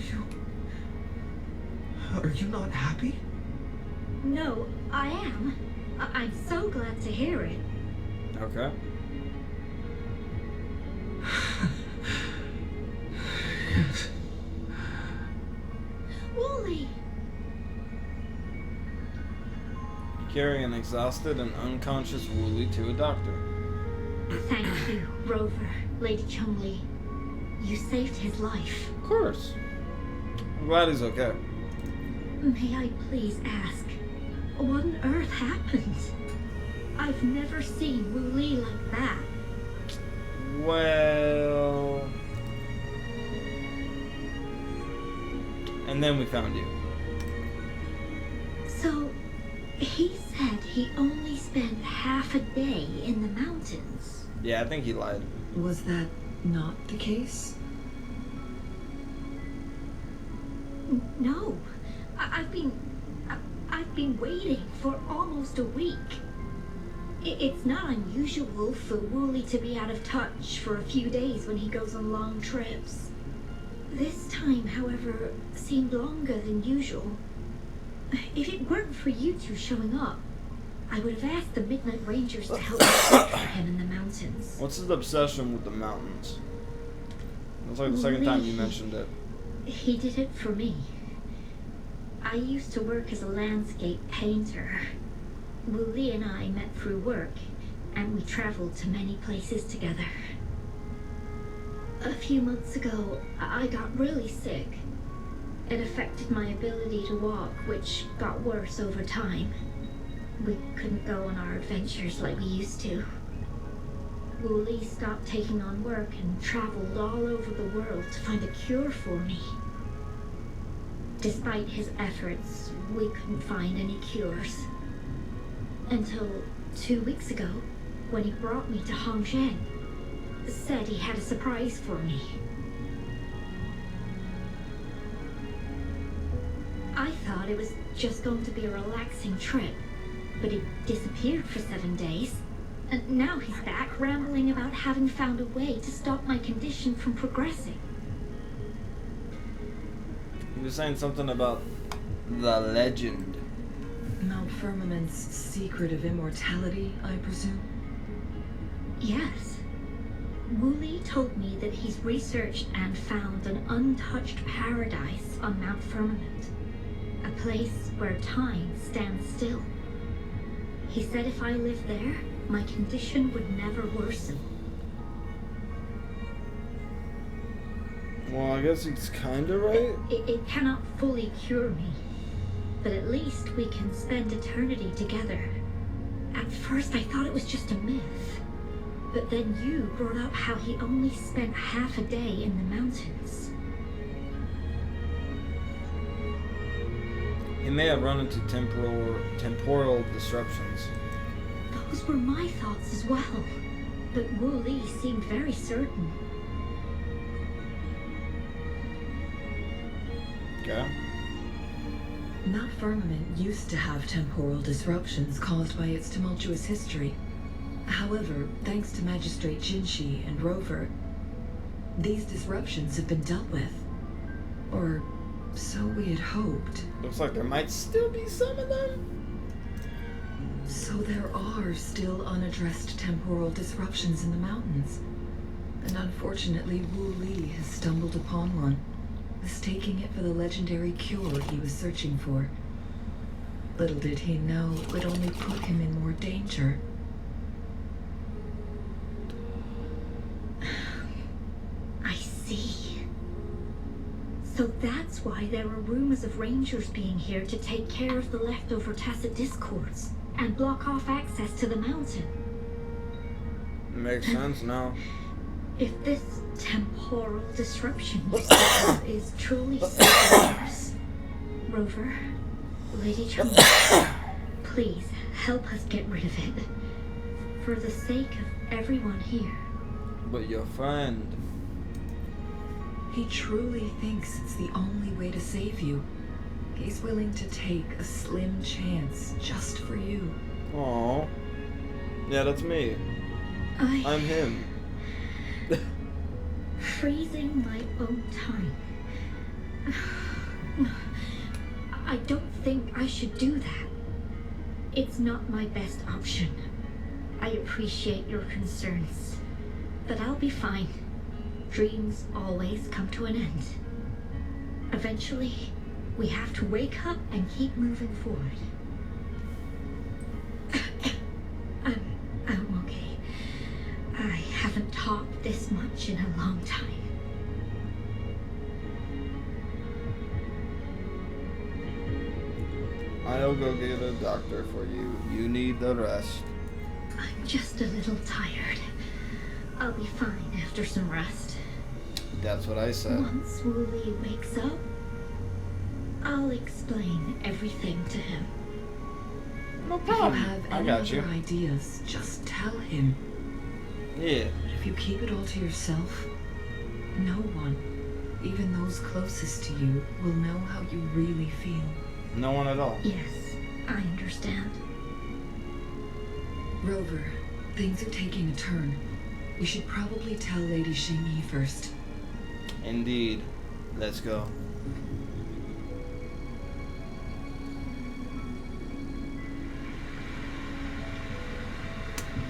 S2: you not happy?
S5: No, I am. I'm so glad to hear it.
S1: Okay.
S2: Yes.
S5: Wooly!
S1: Carry an exhausted and unconscious Wooly to a doctor.
S5: Thank you, Rover, Lady Chun-Li. You saved his life.
S1: Of course. I'm glad he's okay.
S5: May I please ask, what on earth happened? I've never seen Wu Li like that.
S1: Well... And then we found you.
S5: So, he said he only spent half a day in the mountains.
S1: Yeah, I think he lied.
S9: Was that not the case?
S5: No. I've been waiting for almost a week. It's not unusual for Wooly to be out of touch for a few days when he goes on long trips. This time, however, seemed longer than usual. If it weren't for you two showing up, I would have asked the Midnight Rangers to help me search for him in the mountains.
S1: What's his obsession with the mountains? It's like the second time you mentioned it.
S5: He did it for me. I used to work as a landscape painter. Wu Li and I met through work, and we traveled to many places together. A few months ago, I got really sick. It affected my ability to walk, which got worse over time. We couldn't go on our adventures like we used to. Wu Li stopped taking on work and traveled all over the world to find a cure for me. Despite his efforts, we couldn't find any cures. Until 2 weeks ago, when he brought me to Hongjian, said he had a surprise for me. thought it was just going to be a relaxing trip, but he disappeared for 7 days. And now he's back rambling about having found a way to stop my condition from progressing.
S1: He was saying something about the legend.
S9: Mount Firmament's secret of immortality, I presume?
S5: Yes. Wooly told me that he's researched and found an untouched paradise on Mount Firmament. A place where time stands still. He said if I lived there, my condition would never worsen.
S1: Well, I guess he's kinda right.
S5: It cannot fully cure me, but at least we can spend eternity together. At first I thought it was just a myth, but then you brought up how he only spent half a day in the mountains.
S1: He may have run into temporal disruptions.
S5: Those were my thoughts as well, but Wu Li seemed very certain.
S1: Okay.
S9: Mount Firmament used to have temporal disruptions caused by its tumultuous history. However, thanks to Magistrate Jinshi and Rover, these disruptions have been dealt with. Or so we had hoped.
S1: Looks like there might still be some of them.
S9: So there are still unaddressed temporal disruptions in the mountains. And unfortunately, Wu Li has stumbled upon one, mistaking it for the legendary cure he was searching for. Little did he know it would only put him in more danger.
S5: I see. So that's why there were rumors of rangers being here to take care of the leftover tacit discords and block off access to the mountain.
S1: Makes sense now.
S5: If this temporal disruption is truly so dangerous, Rover, Lady Trump, please help us get rid of it. For the sake of everyone here.
S1: But your friend...
S9: He truly thinks it's the only way to save you. He's willing to take a slim chance just for you.
S1: Aww. Yeah, that's me. I'm him.
S5: Freezing my own time. I don't think I should do that. It's not my best option. I appreciate your concerns, but I'll be fine. Dreams always come to an end. Eventually, we have to wake up and keep moving forward. I'm okay. I haven't talked this much in a long time.
S1: I'll go get a doctor for you. You need the rest.
S5: I'm just a little tired. I'll be fine after some rest.
S1: That's what I said.
S5: Once Wu Li wakes up, I'll explain everything to him.
S1: No
S9: If you
S1: problem.
S9: have
S1: I
S9: any
S1: got
S9: other
S1: you.
S9: ideas, just tell him.
S1: Yeah.
S9: If you keep it all to yourself, no one, even those closest to you, will know how you really feel.
S1: No one at all.
S5: Yes, I understand.
S9: Rover, things are taking a turn. We should probably tell Lady Xingyi first.
S1: Indeed. Let's go.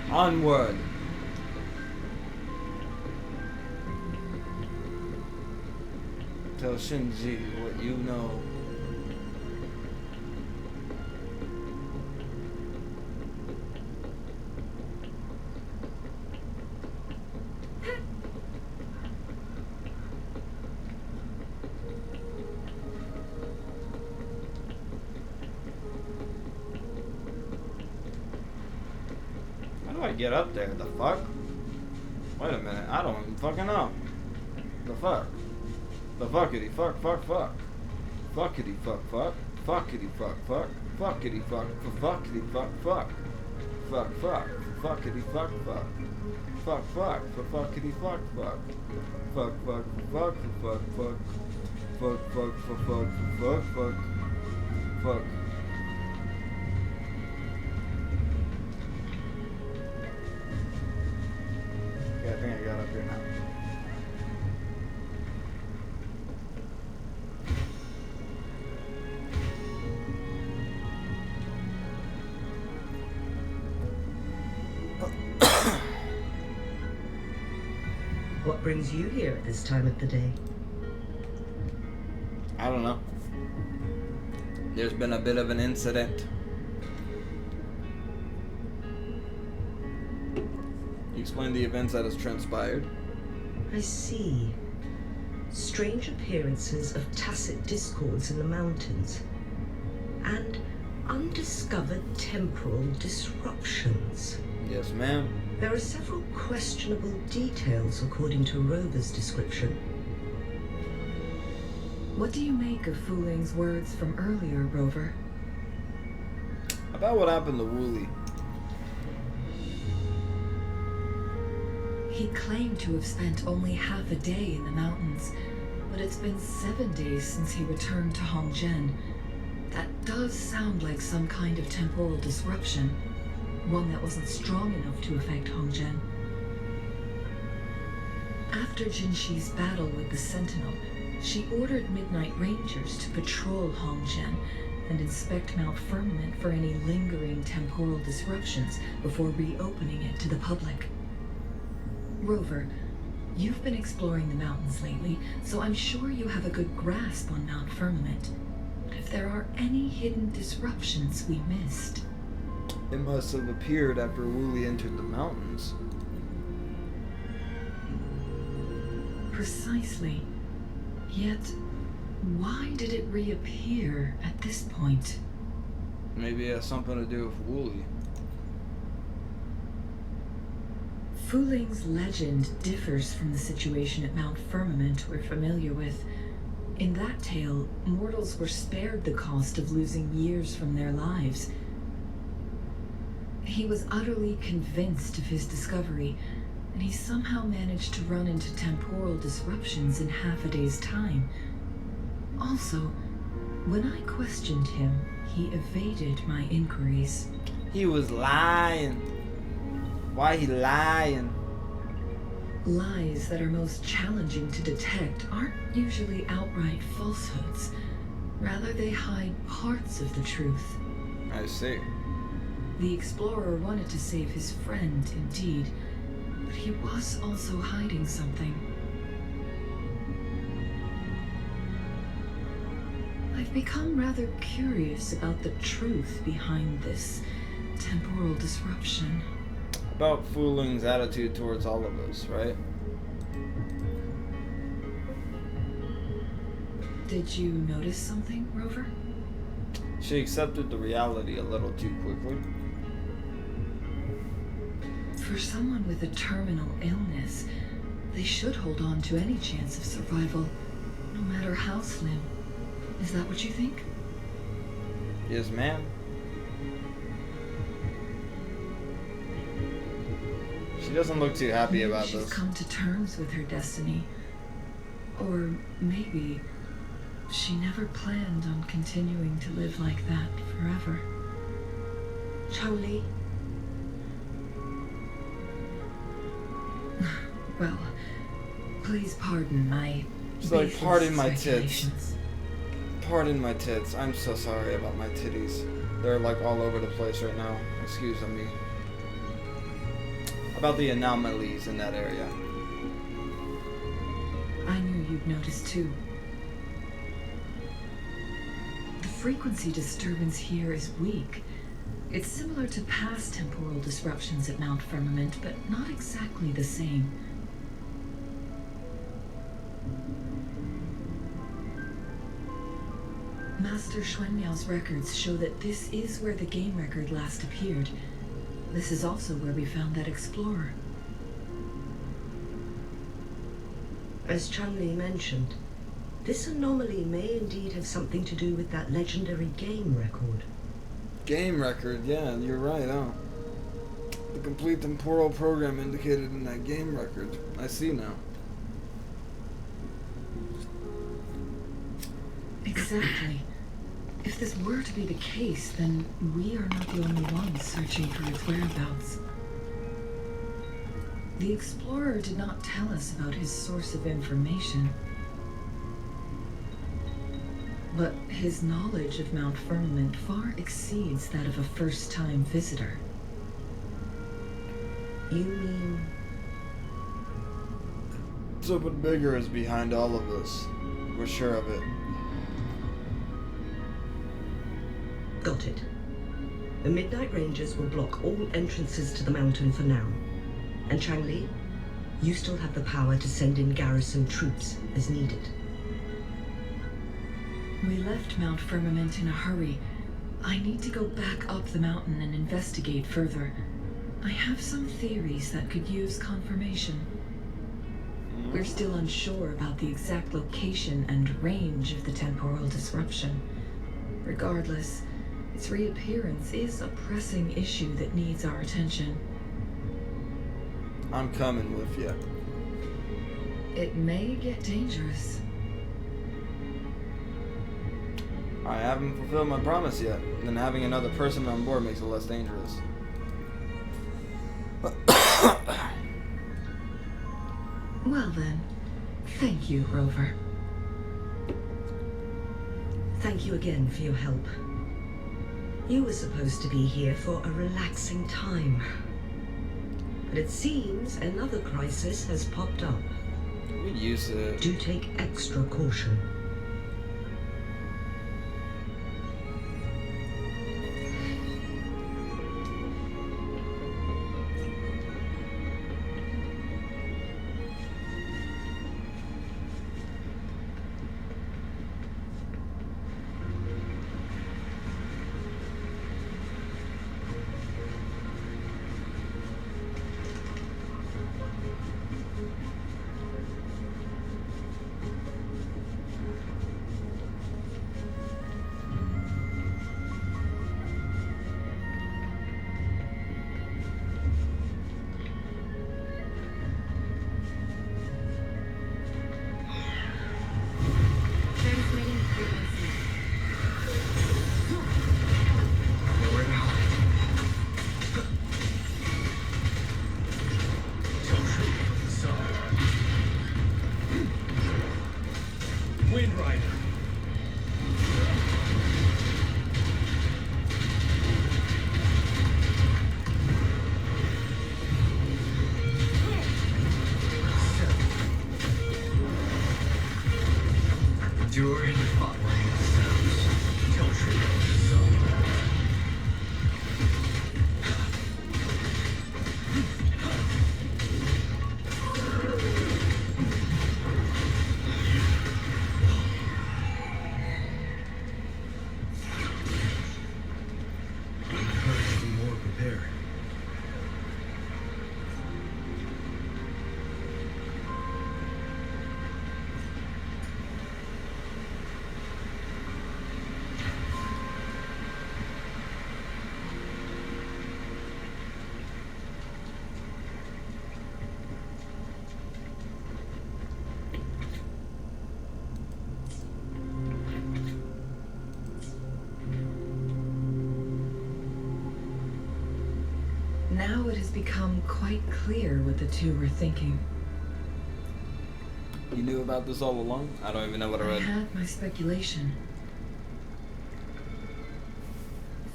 S1: Onward. Tell Shinji what you know. How do I get up there? The fuck? Wait a minute. I don't even fucking know. The fuck? The fuckity fuck fuck fuck. Fuckity fuck fuck. Fuckity fuck fuck. Fuckity fuck. Fuckity fuck fuck. Fuck fuck. Fuckity fuck fuck. Fuck fuck. Fuckity fuck fuck. Fuck fuck fuck fuck fuck. Fuck fuck fuck fuck fuck fuck. Fuck. Yeah, I think I got up here now.
S7: What brings you here at this time of the day?
S1: I don't know. There's been a bit of an incident. You explain the events that has transpired.
S7: I see. Strange appearances of tacit discords in the mountains. And undiscovered temporal disruptions.
S1: Yes, ma'am.
S7: There are several questionable details according to Rover's description.
S9: What do you make of Fuling's words from earlier, Rover?
S1: About what happened to Wooly.
S9: He claimed to have spent only half a day in the mountains, but it's been 7 days since he returned to Hongzhen. That does sound like some kind of temporal disruption, one that wasn't strong enough to affect Hongzhen. After Jinxi's battle with the Sentinel, she ordered Midnight Rangers to patrol Hongzhen and inspect Mount Firmament for any lingering temporal disruptions before reopening it to the public. Rover, you've been exploring the mountains lately, so I'm sure you have a good grasp on Mount Firmament. But if there are any hidden disruptions we missed...
S1: It must have appeared after Wooly entered the mountains.
S9: Precisely. Yet, why did it reappear at this point?
S1: Maybe it has something to do with Wooly.
S9: Fuling's legend differs from the situation at Mount Firmament we're familiar with. In that tale, mortals were spared the cost of losing years from their lives. He was utterly convinced of his discovery, and he somehow managed to run into temporal disruptions in half a day's time. Also, when I questioned him, he evaded my inquiries.
S1: He was lying. Why he lying?
S9: Lies that are most challenging to detect aren't usually outright falsehoods. Rather, they hide parts of the truth.
S1: I see.
S9: The explorer wanted to save his friend, indeed, but he was also hiding something. I've become rather curious about the truth behind this temporal disruption.
S1: About Fuling's attitude towards all of us, right?
S9: Did you notice something, Rover?
S1: She accepted the reality a little too quickly.
S9: For someone with a terminal illness, they should hold on to any chance of survival, no matter how slim. Is that what you think?
S1: Yes, ma'am. She doesn't look too happy
S9: Maybe
S1: about
S9: she's
S1: this.
S9: come to terms with her destiny. Or maybe she never planned on continuing to live like that forever.
S7: Chun-Li,
S9: Well, please pardon my
S1: It's like,
S9: baseless
S1: pardon my tits.
S9: speculations.
S1: Pardon my tits. I'm so sorry about my titties. They're like all over the place right now. Excuse me. About the anomalies in that area.
S9: I knew you'd notice too. The frequency disturbance here is weak. It's similar to past temporal disruptions at Mount Firmament, but not exactly the same. Master Xuanmiao's records show that this is where the game record last appeared. This is also where we found that explorer.
S7: as Chun-Li mentioned, this anomaly may indeed have something to do with that legendary game record.
S1: Game record, yeah, you're right, huh? The complete temporal program indicated in that game record. I see now.
S9: Exactly. If this were to be the case, then we are not the only ones searching for its whereabouts. The explorer did not tell us about his source of information, but his knowledge of Mount Firmament far exceeds that of a first-time visitor.
S7: You mean...
S1: Something bigger is behind all of this. We're sure of it.
S7: Got it. The Midnight Rangers will block all entrances to the mountain for now. And Changli, you still have the power to send in garrison troops as needed.
S9: We left Mount Firmament in a hurry. I need to go back up the mountain and investigate further. I have some theories that could use confirmation. We're still unsure about the exact location and range of the temporal disruption. Regardless, its reappearance is a pressing issue that needs our attention.
S1: I'm coming with you.
S9: It may get dangerous.
S1: I haven't fulfilled my promise yet, and then having another person on board makes it less dangerous.
S9: Well then, thank you, Rover.
S7: Thank you again for your help. You were supposed to be here for a relaxing time. But it seems another crisis has popped up.
S1: We used to.
S7: Do take extra caution.
S8: During the following sounds, Tiltree of the Sun. Encouraged to be more prepared.
S9: Now it has become quite clear what the two were thinking.
S1: You knew about this all along? I don't even know what I
S9: I
S1: read.
S9: had my speculation.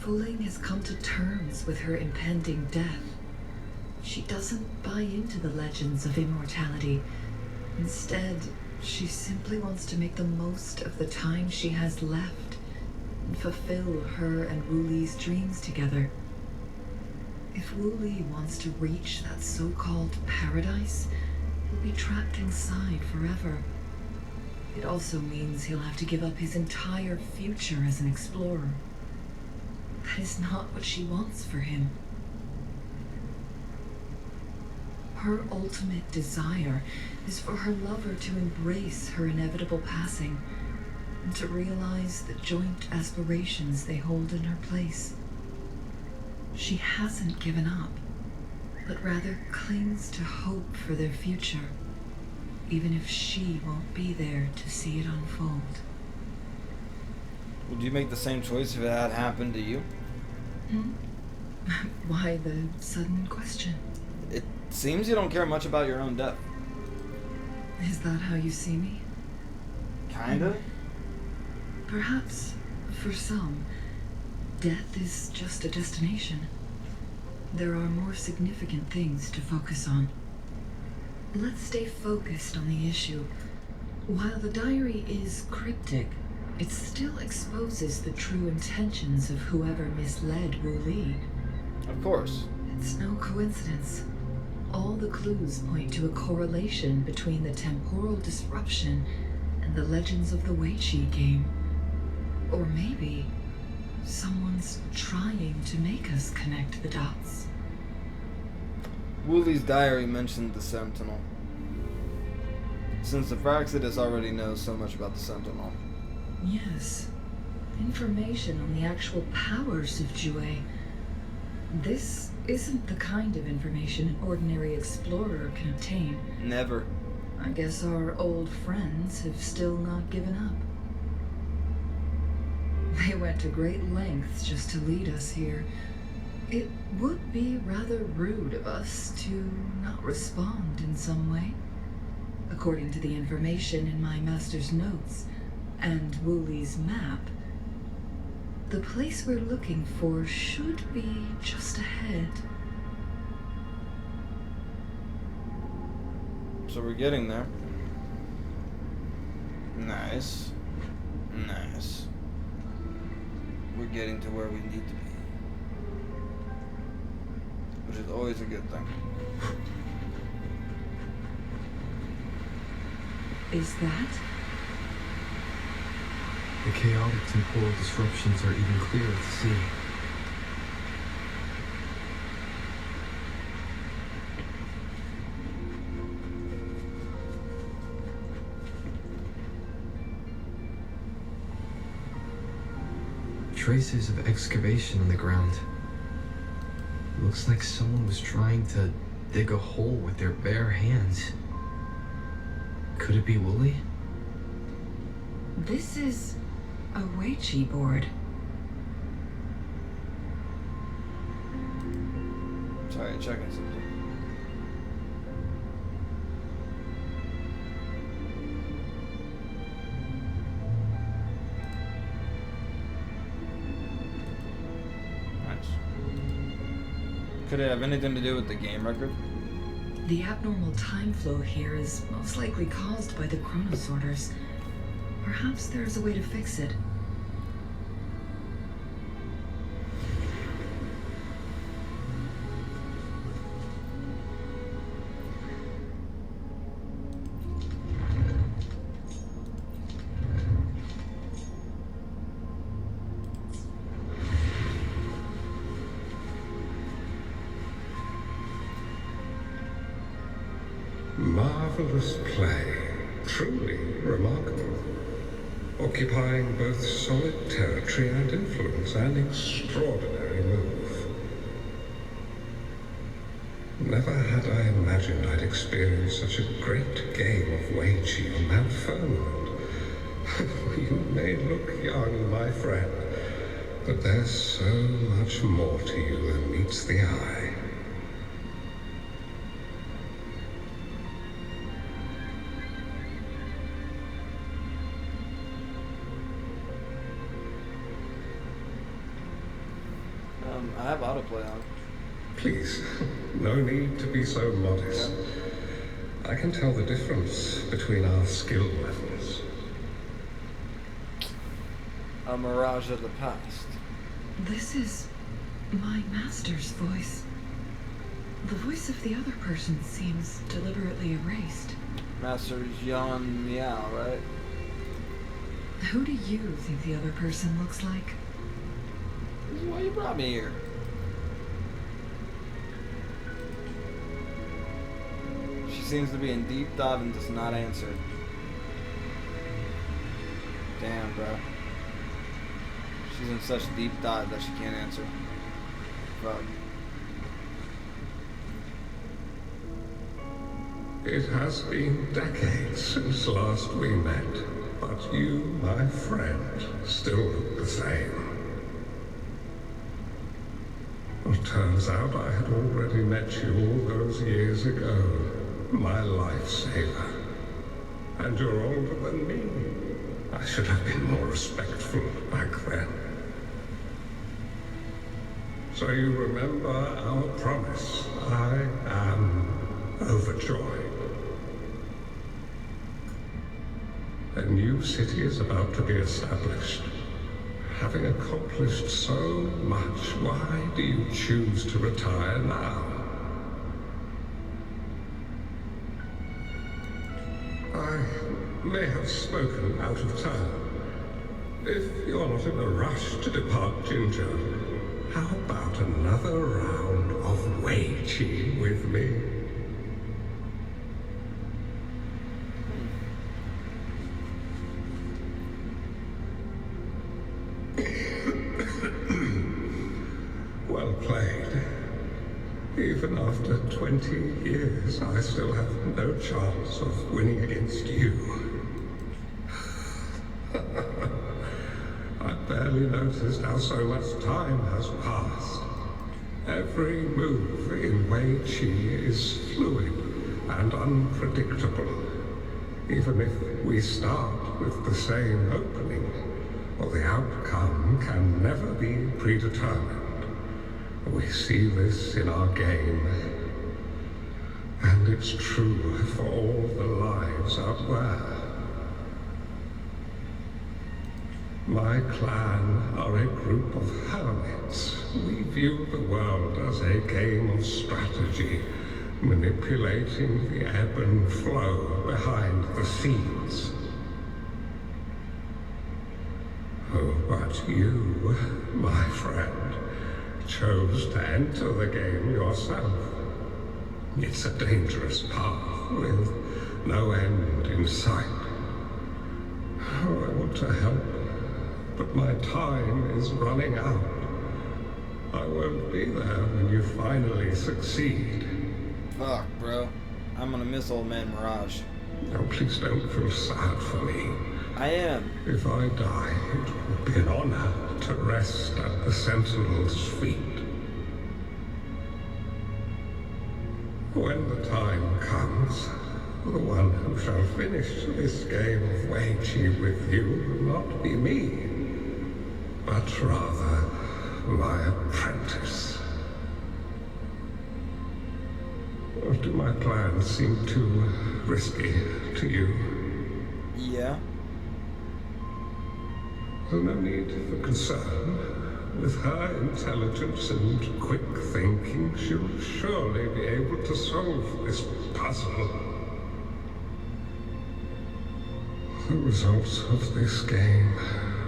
S9: Wuthering has come to terms with her impending death. She doesn't buy into the legends of immortality. Instead, she simply wants to make the most of the time she has left and fulfill her and Wu Li's dreams together. If Wu Li wants to reach that so-called paradise, he'll be trapped inside forever. It also means he'll have to give up his entire future as an explorer. That is not what she wants for him. Her ultimate desire is for her lover to embrace her inevitable passing and to realize the joint aspirations they hold in her place. She hasn't given up, but rather clings to hope for their future, even if she won't be there to see it unfold.
S1: Would you make the same choice if it had happened to you?
S9: Why the sudden question?
S1: It seems you don't care much about your own death.
S9: Is that how you see me?
S1: Kinda?
S9: Perhaps, for some, death is just a destination. There are more significant things to focus on. Let's stay focused on the issue. While the diary is cryptic, it still exposes the true intentions of whoever misled Wu Li.
S1: Of course.
S9: It's no coincidence. All the clues point to a correlation between the temporal disruption and the legends of the Weiqi game. Or maybe someone's trying to make us connect the dots.
S1: Wu Li's diary mentioned the Sentinel. Since the Praxidus already knows so much about the Sentinel.
S9: Yes. Information on the actual powers of Jue. This isn't the kind of information an ordinary explorer can obtain.
S1: Never.
S9: I guess our old friends have still not given up. They went to great lengths just to lead us here. It would be rather rude of us to not respond in some way. According to the information in my master's notes and Wu Li's map, the place we're looking for should be just ahead.
S1: So we're getting there. Nice. Nice. We're getting to where we need to be. Which is always a good thing.
S9: Is that?
S8: The chaotic temporal disruptions are even clearer to see. Traces of excavation on the ground. Looks like someone was trying to dig a hole with their bare hands. Could it be Wu Li?
S9: This is a Weiqi board.
S1: Sorry, checking something. Nice. Could it have anything to do with the game record?
S9: The abnormal time flow here is most likely caused by the chronosorters. Perhaps there's a way to fix it.
S12: Marvelous play. Truly remarkable. Occupying both solid territory and influence, an extraordinary move. Never had I imagined I'd experience such a great game of Weiqi on Mount Firmament. You may look young, my friend, but there's so much more to you than meets the eye.
S1: I have autoplay on.
S12: Please, no need to be so modest. I can tell the difference between our skill levels.
S1: A mirage of the past.
S9: This is my master's voice. The voice of the other person seems deliberately erased.
S1: Master Yan Miao, right?
S9: Who do you think the other person looks like?
S1: This is why you brought me here. She seems to be in deep thought and does not answer. Damn, bro. She's in such deep thought that she can't answer. Fuck.
S12: It has been decades since last we met. But you, my friend, still look the same. Well, turns out I had already met you all those years ago, my lifesaver. And you're older than me. I should have been more respectful back then. So you remember our promise. I am overjoyed. A new city is about to be established. Having accomplished so much, why do you choose to retire now? I may have spoken out of turn. If you're not in a rush to depart Jinzhou, how about another round of Wei Qi with me? Well played. Even after 20 years, I still have no chance of winning against you. I barely noticed how so much time has passed. Every move in Wei Qi is fluid and unpredictable. Even if we start with the same opening, well, the outcome can never be predetermined. We see this in our game, and it's true for all the lives out there. My clan are a group of hermits. We view the world as a game of strategy, manipulating the ebb and flow behind the scenes. Oh, but you, my friend, chose to enter the game yourself. It's a dangerous path with no end in sight. Oh, I want to help, but my time is running out. I won't be there when you finally succeed.
S1: Fuck, bro. I'm gonna miss old man Mirage.
S12: Oh, please don't feel sad for me.
S1: I am.
S12: If I die, it will be an honor to rest at the Sentinel's feet. When the time comes, the one who shall finish this game of Wei Qi with you will not be me, but rather my apprentice. Or do my plans seem too risky to you?
S1: Yeah.
S12: There's no need for concern. With her intelligence and quick thinking, she'll surely be able to solve this puzzle. The results of this game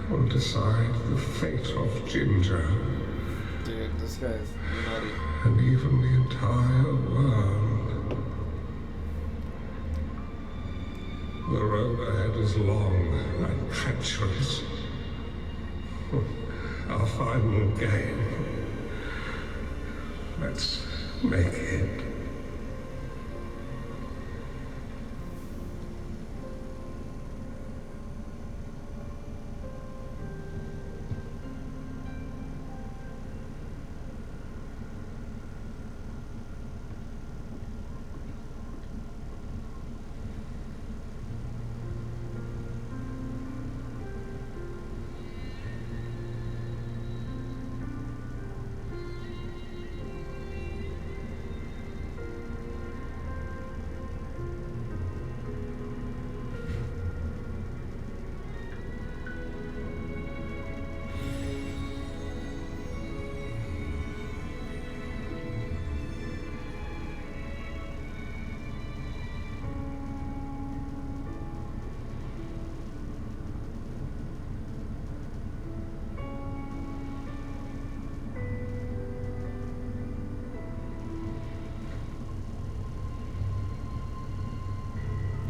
S12: will decide the fate of Jinzhou.
S1: Dude, this guy's nutty.
S12: And even the entire world. The road ahead is long and treacherous. Our final game. Let's make it.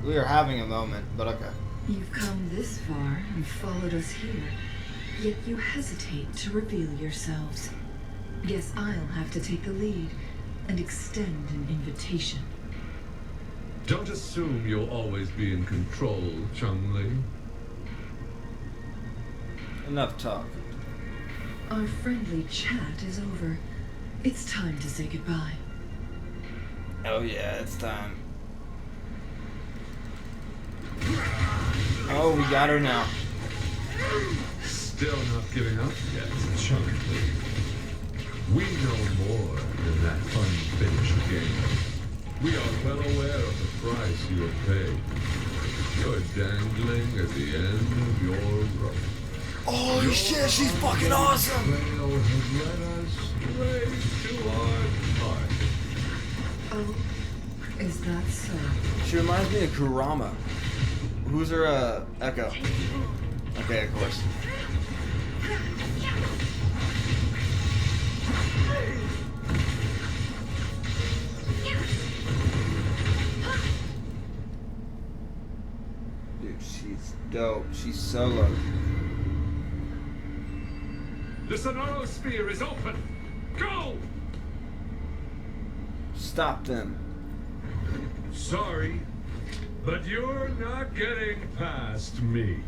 S1: We are having a moment, but okay.
S9: You've come this far and followed us here, yet you hesitate to reveal yourselves. Guess I'll have to take the lead and extend an invitation.
S13: Don't assume you'll always be in control, Chun-Li.
S1: Enough talk.
S9: Our friendly chat is over. It's time to say goodbye.
S1: Oh yeah, it's time. Oh, we got her now.
S13: Still not giving up yet, Chunk. We know more than that unfinished game. We are well aware of the price you have paid. You're dangling at the end of your rope.
S1: Holy shit, she's fucking awesome!
S13: Trail has led us straight to our target.
S9: Oh, is that so?
S1: She reminds me of Kurama. Who's her, Echo? Okay, of course. Dude, she's dope. She's solo.
S13: The Sonoro Sphere is open! Go!
S1: Stop them.
S13: Sorry, but you're not getting past me.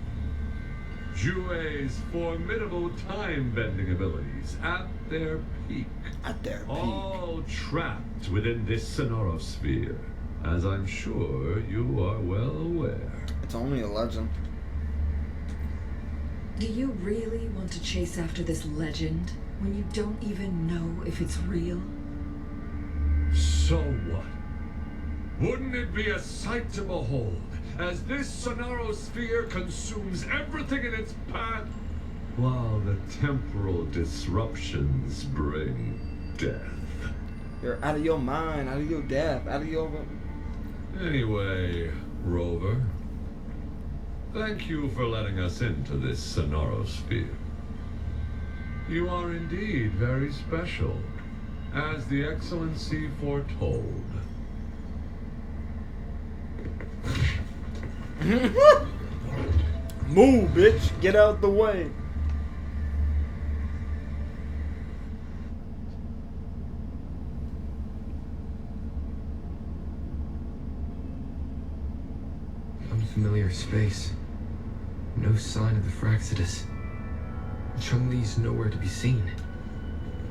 S13: Joue's formidable time-bending abilities at their peak.
S1: At their peak.
S13: All trapped within this Sonoro Sphere, as I'm sure you are well aware.
S1: It's only a legend.
S9: Do you really want to chase after this legend when you don't even know if it's real?
S13: So what? Wouldn't it be a sight to behold as this Sonoro Sphere consumes everything in its path, while the temporal disruptions bring death?
S1: You're out of your mind, out of your depth, out of your...
S13: Anyway, Rover, thank you for letting us into this Sonoro Sphere. You are indeed very special, as the Excellency foretold.
S1: Move, bitch! Get out the way!
S8: Unfamiliar space. No sign of the Fraxidus. Chun-Li's nowhere to be seen.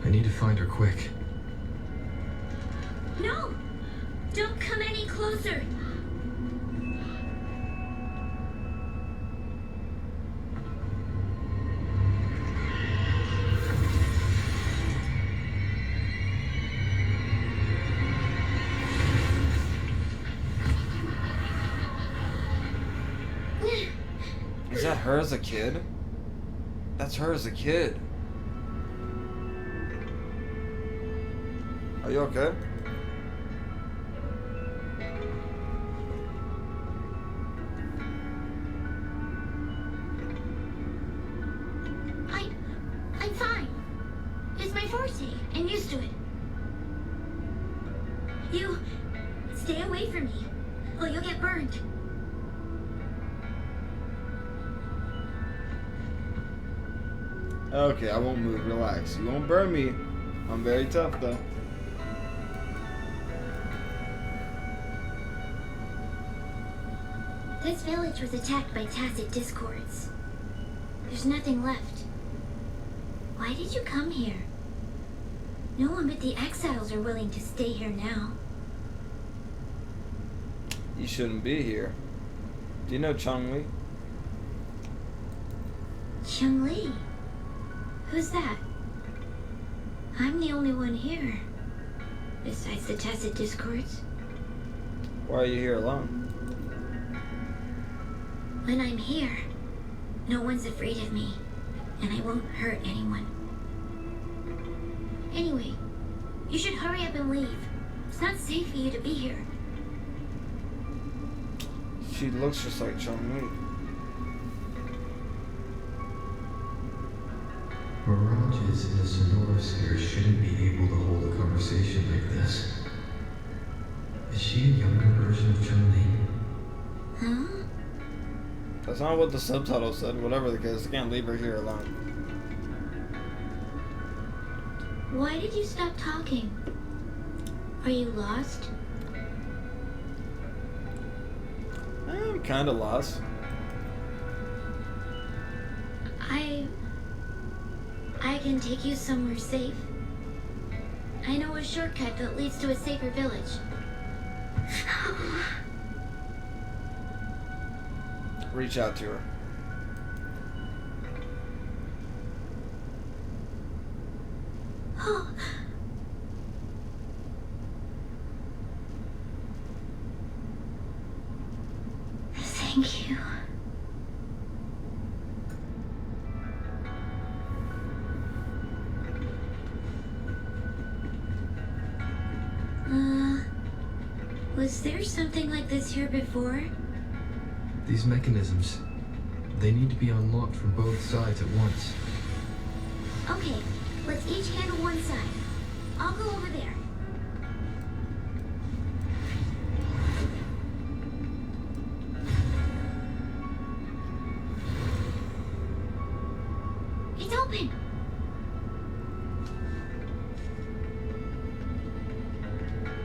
S8: I need to find her quick.
S5: No! Don't come any closer!
S1: Is that her as a kid? That's her as a kid. Are you okay?
S6: I'm fine. It's my forte. I'm used to it.
S5: You stay away from me, or you'll get burned.
S1: Okay, I won't move. Relax. You won't burn me. I'm very tough, though.
S5: This village was attacked by tacit discords. There's nothing left. Why did you come here? No one but the exiles are willing to stay here now.
S1: You shouldn't be here. Do you know Chun-Li?
S5: Chun-Li? Who's that? I'm the only one here. Besides the tacit discords.
S1: Why are you here alone?
S5: When I'm here, no one's afraid of me, and I won't hurt anyone. Anyway, you should hurry up and leave. It's not safe for you to be here.
S1: She looks just like Chun-Li.
S8: Mirages in the Sonoro Sphere shouldn't be able to hold a conversation like this. Is she a younger version of Chun-Li?
S5: Huh?
S1: That's not what the subtitle said. Whatever the case, I can't leave her here alone.
S5: Why did you stop talking? Are you lost?
S1: I'm kind of lost.
S5: I I can take you somewhere safe. I know a shortcut that leads to a safer village.
S1: Reach out to her.
S5: Oh. Thank you. Was there something like this here before?
S8: These mechanisms, they need to be unlocked from both sides at once.
S5: Okay, let's each handle one side. I'll go over there. It's open!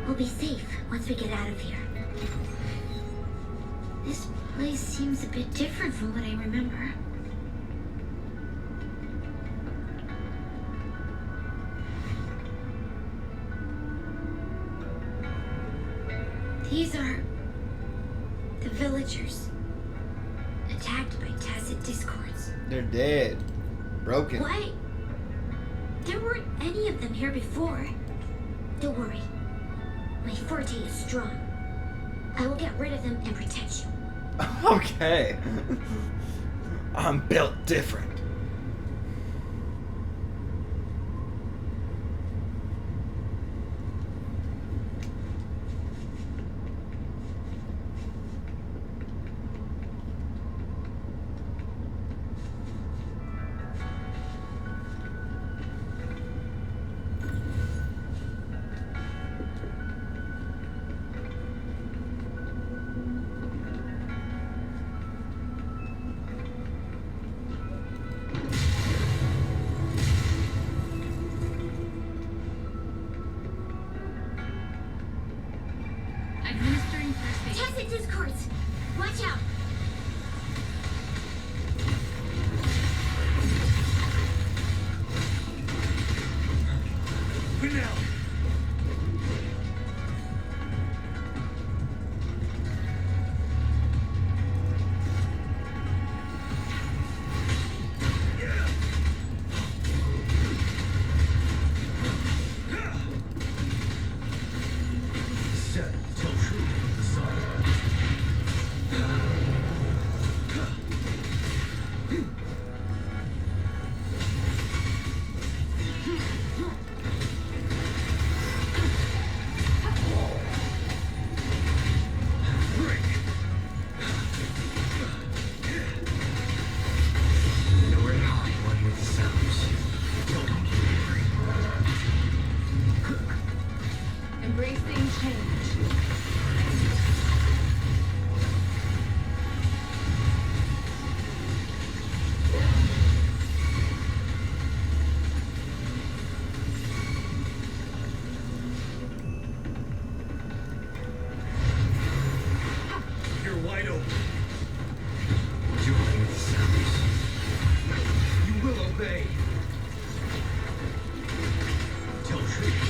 S5: We'll be safe once we get out of here. This place seems a bit different from what I remember. These are the villagers, attacked by tacit discords.
S1: They're dead. Broken.
S5: What? There weren't any of them here before. Don't worry. My forte is strong. I will get rid of them and protect you.
S1: Okay. I'm built different.
S5: Tacit discords! Watch out!
S4: For now.
S9: Embracing change.
S4: You're wide open. Join with the sounds. You will obey. Tell truth.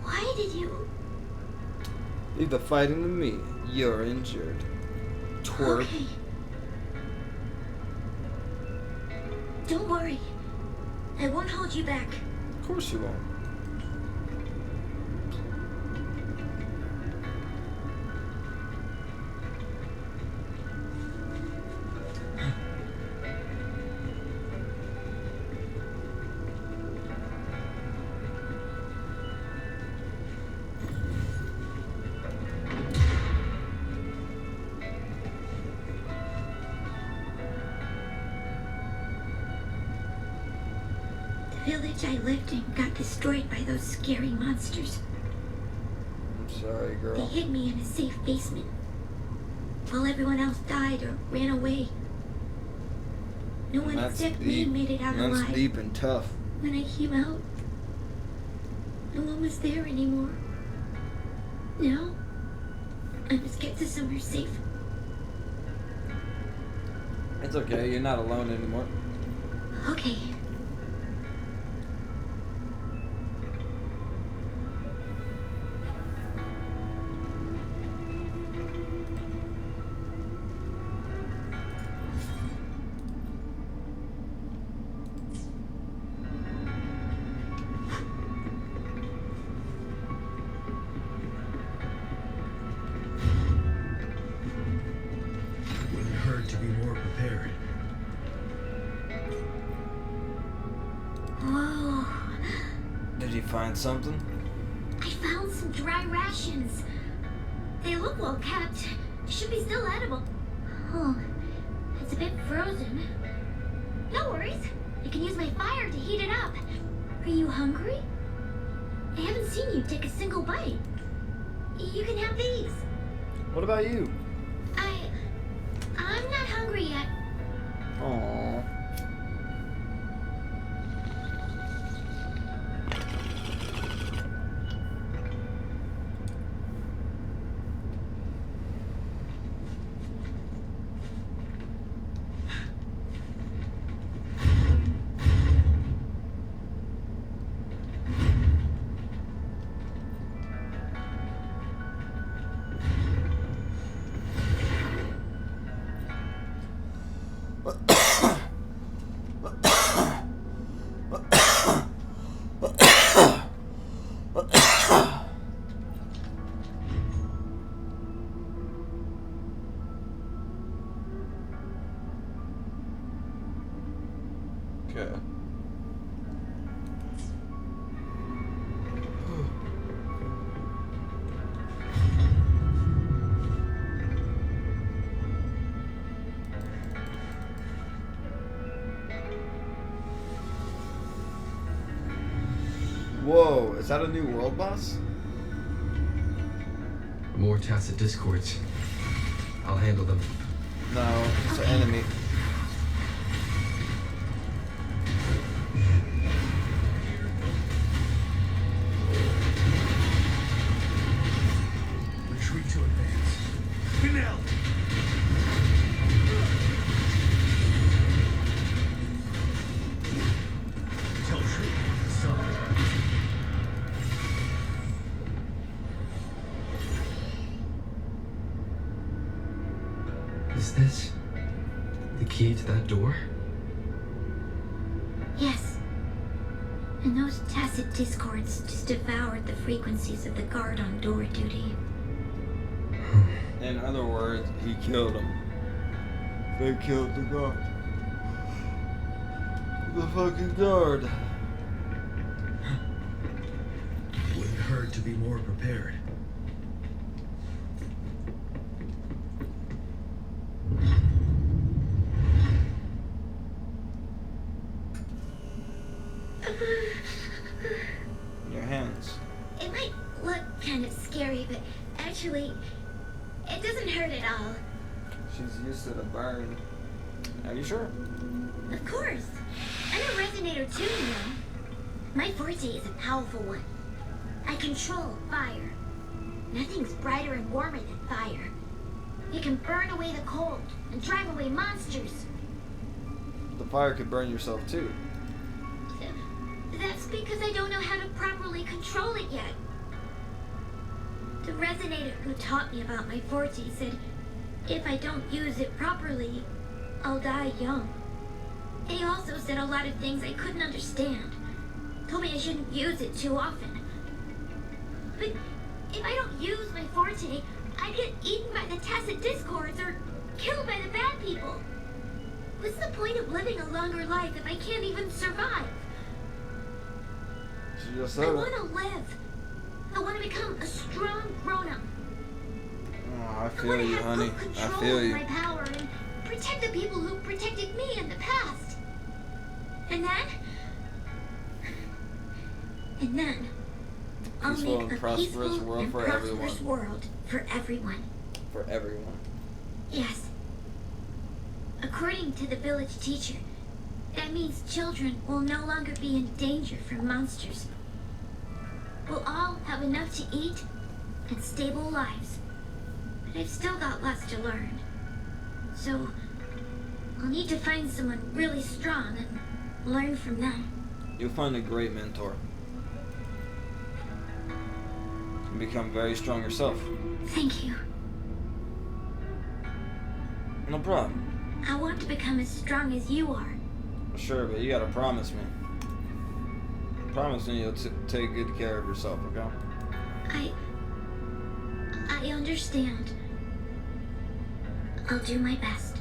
S5: Why did you...
S1: Leave the fighting to me. You're injured. Twerp.
S5: Okay. Don't worry. I won't hold you back.
S1: Of course you won't.
S5: The village I lived in got destroyed by those scary monsters.
S1: I'm sorry, girl.
S5: They hid me in a safe basement, while everyone else died or ran away. No one
S1: That's
S5: except
S1: deep.
S5: me made it out
S1: That's
S5: alive.
S1: deep and tough.
S3: When I came out, no one was there anymore. Now, I must get to somewhere safe.
S1: It's okay, you're not alone anymore.
S3: Okay.
S2: Wouldn't hurt to be more prepared.
S3: Whoa.
S1: Did you find something?
S3: I found some dry rations. They look well kept. Should be still edible. Oh, it's a bit frozen. No worries. I can use my fire to heat it up. Are you hungry? I haven't seen you take a single bite. You can have these.
S1: What about you?
S3: I'm not hungry yet.
S1: Aww. Okay. Whoa, is that a new world boss?
S8: More tacit discords. I'll handle them.
S1: No, it's an enemy.
S2: Retreat to advance. Spinel! Tell truth, son.
S8: Is this the key to that door?
S3: Yes. And those tacit discords just devoured the frequencies of the guard on door duty.
S1: In other words, he killed him. They killed the guard. The fucking guard.
S2: Wouldn't hurt to be more prepared.
S1: Your hands.
S3: It might look kind of scary, but actually, it doesn't hurt at all.
S1: She's used to the burn. Are you sure?
S3: Of course. I'm a resonator too, you know. My forte is a powerful one. I control fire. Nothing's brighter and warmer than fire. It can burn away the cold and drive away monsters.
S1: The fire could burn yourself too.
S3: That's because I don't know how to properly control it yet. The resonator who taught me about my forte said if I don't use it properly, I'll die young. He also said a lot of things I couldn't understand. Told me I shouldn't use it too often. But if I don't use my forte, I get eaten by the tacit discords or killed by the bad people. What's the point of living a longer life if I can't even survive?
S1: She just
S3: I
S1: said
S3: want
S1: it.
S3: to live. I want to become a strong grown-up.
S1: Oh, I
S3: I
S1: feel
S3: want to
S1: you,
S3: have
S1: honey.
S3: full
S1: I
S3: control
S1: feel
S3: of
S1: you.
S3: my power and protect the people who protected me in the past. And then, I'll
S1: Peaceful
S3: make
S1: and
S3: a
S1: prosperous
S3: peaceful
S1: world
S3: and
S1: for
S3: prosperous
S1: everyone.
S3: world for everyone.
S1: For everyone.
S3: Yes. According to the village teacher, That means children will no longer be in danger from monsters. We'll all have enough to eat and stable lives. But I've still got lots to learn. So, I'll need to find someone really strong and learn from them.
S1: You'll find a great mentor. And become very strong yourself.
S3: Thank you.
S1: No problem.
S3: I want to become as strong as you are.
S1: Sure, but you gotta promise me. Promise me you'll take good care of yourself, okay?
S3: I understand. I'll do my best.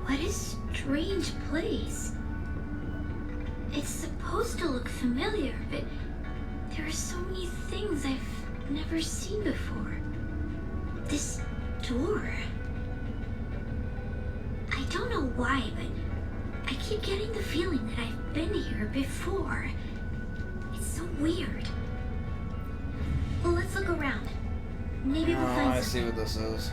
S3: What a strange place. It's supposed to look familiar, but there are so many things I've never seen before. This door. I don't know why, but I keep getting the feeling that I've been here before. It's so weird. Well, let's look around. Maybe we'll find
S1: I
S3: something.
S1: see what this is.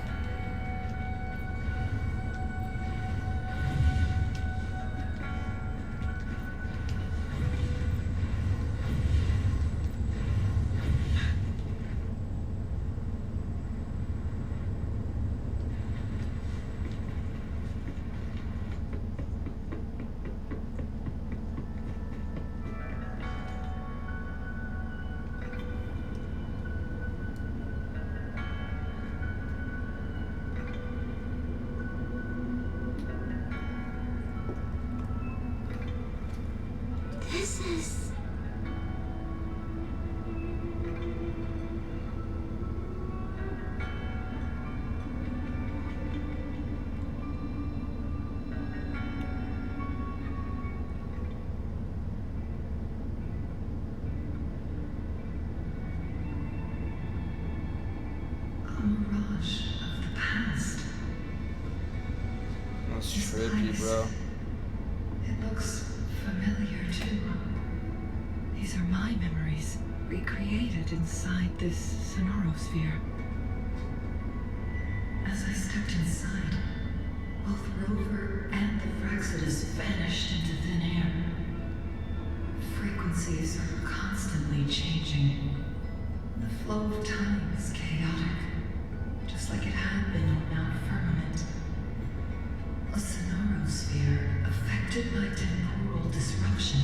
S3: This is...
S9: A mirage of the past.
S1: That's
S9: This
S1: trippy,
S9: place.
S1: bro.
S9: It looks familiar too. These are my memories, recreated inside this sonorosphere. As I stepped inside, both Rover and the Frexodus vanished into thin air. Frequencies are constantly changing. The flow of time is chaotic, just like it had been on Mount Firmament. A sonorosphere affected by temporal disruption.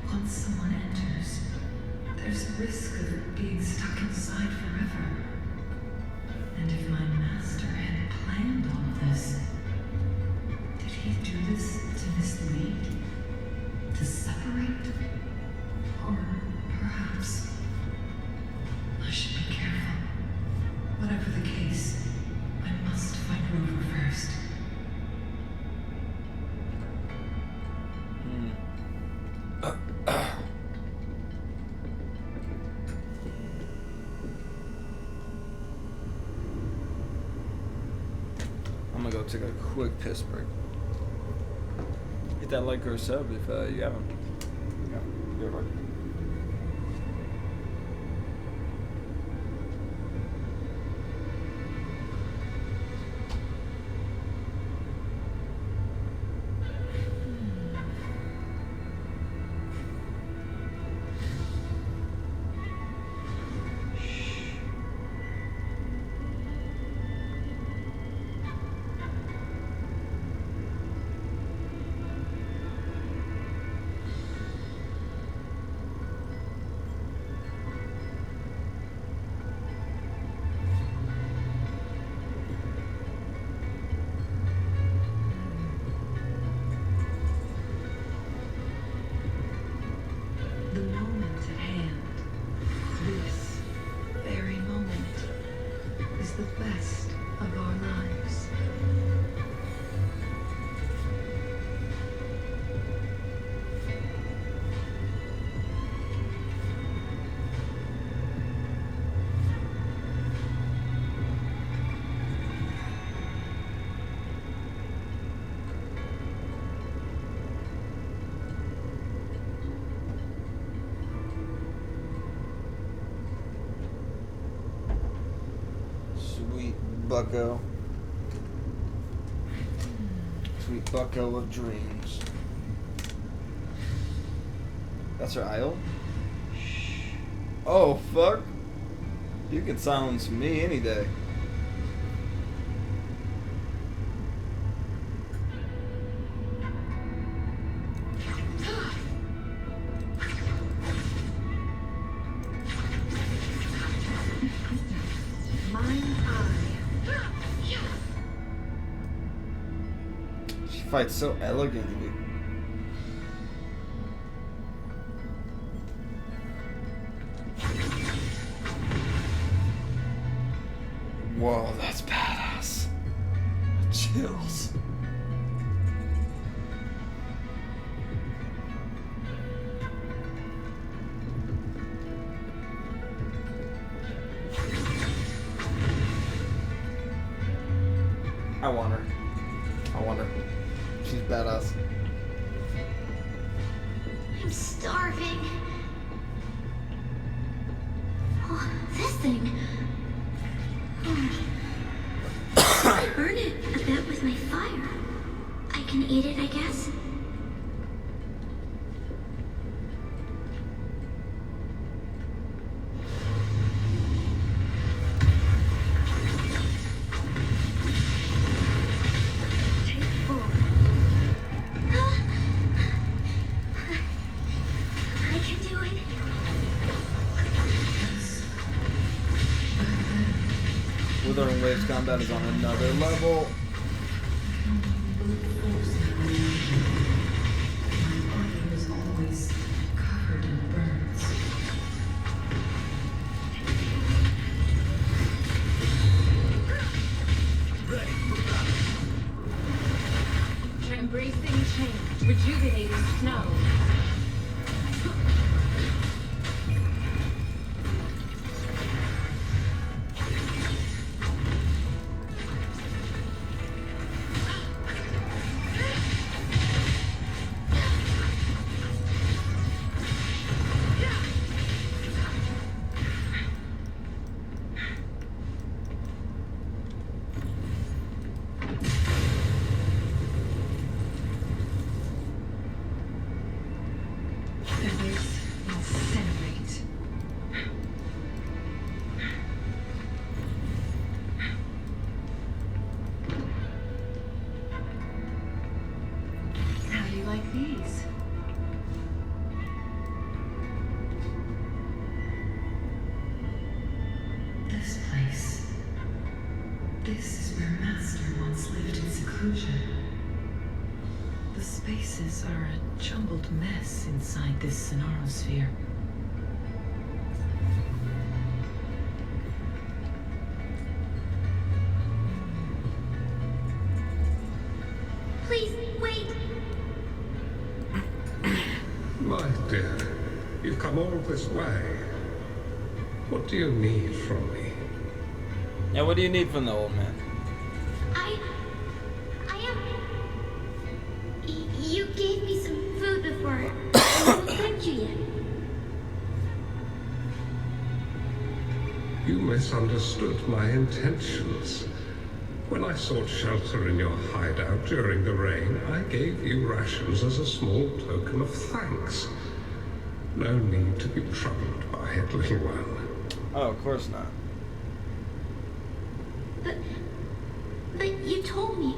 S9: Once someone enters, there's a risk of being stuck inside forever. And if my master had planned all this, did he do this to mislead? To separate? Or perhaps I should be careful. Whatever the case, I must find Rover first.
S1: I'm gonna go take a quick piss break. Hit that like or sub if you haven't. Yeah, you're right.
S9: The moment at hand, this very moment, is the best of our lives.
S1: Sweet bucko. Sweet bucko of dreams. That's her idol? Oh, fuck. You can silence me any day. She fights so elegantly. Whoa, that's badass. Chills. I want her. I want her. She's badass.
S3: I'm starving. Oh, this thing. I burn it a bit with my fire. I can eat it, I guess. Take 4. I can do it.
S1: Wuthering Waves combat is on another level.
S10: Embracing change, rejuvenating snow.
S9: Incinerate. How do you like these? This place. This is where Master once lived in seclusion. The spaces are a jumbled mess inside this Sonarosphere.
S3: Please, wait.
S12: My dear, you've come all this way. What do you need from me?
S1: Yeah, what do you need from the old man?
S3: You gave me some food before. I haven't thanked you yet.
S12: You misunderstood my intentions. When I sought shelter in your hideout during the rain, I gave you rations as a small token of thanks. No need to be troubled by it, little one.
S1: Oh, of course not.
S3: But you told me.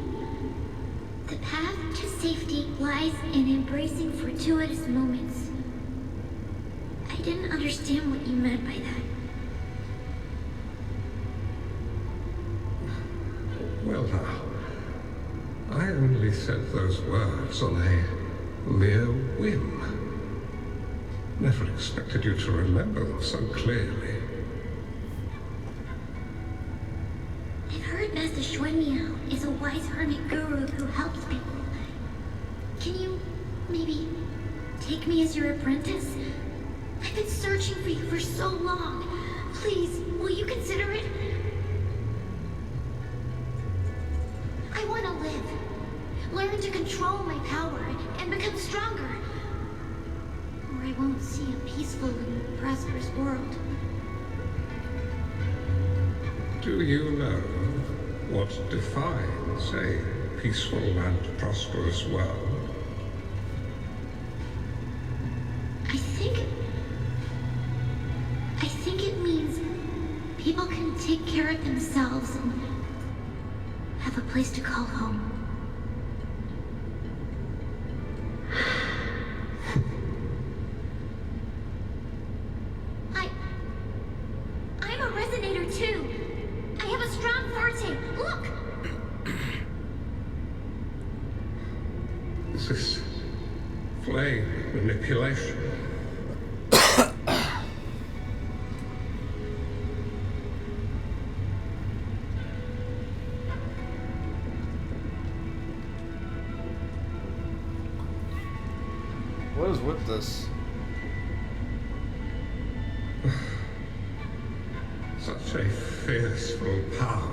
S3: The path to safety lies in embracing fortuitous moments. I didn't understand what you meant by that.
S12: Well now, I only said those words on a mere whim. Never expected you to remember them so clearly.
S3: I've heard Master Xuanmiao is a wise hermit guru who helps people. Can you maybe take me as your apprentice? I've been searching for you for so long. Please, will you consider it? I want to live. Learn to control my power and become stronger. Or I won't see a peaceful and prosperous world.
S12: Do you know what defines a peaceful and prosperous world?
S3: I think it means people can take care of themselves and have a place to call home. I'm a resonator too. I have a strong forte. Look!
S12: Is this flame manipulation?
S1: What is with this?
S12: Such a fearful power.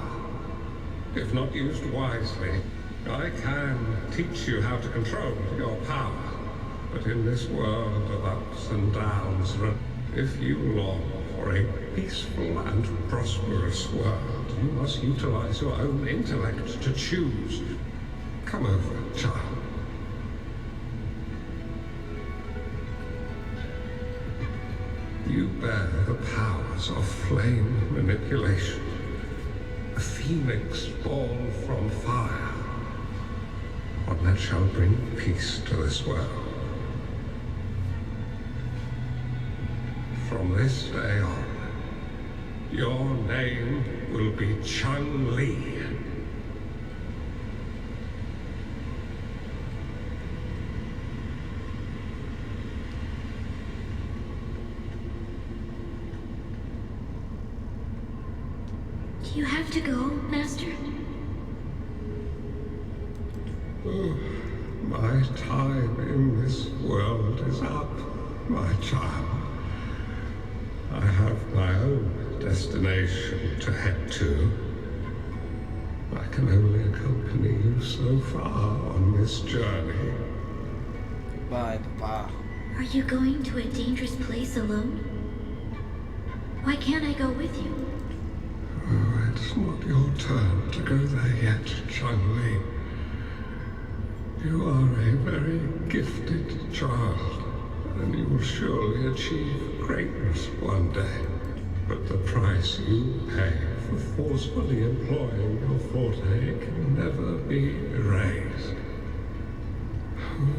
S12: If not used wisely, I can teach you how to control your power. But in this world of ups and downs, if you long for a peaceful and prosperous world, you must utilize your own intellect to choose. Come over, child. You bear the powers of flame manipulation. A phoenix born from fire. One that shall bring peace to this world. From this day on, your name will be Chung-Li.
S3: You have to go, Master.
S12: My time in this world is up, my child. I have my own destination to head to. I can only accompany you so far on this journey.
S1: Goodbye, Papa.
S3: Are you going to a dangerous place alone? Why can't I go with you?
S12: Oh, it's not your turn to go there yet, Chung-Li. You are a very gifted child, and you will surely achieve greatness one day. But the price you pay for forcefully employing your forte can never be erased.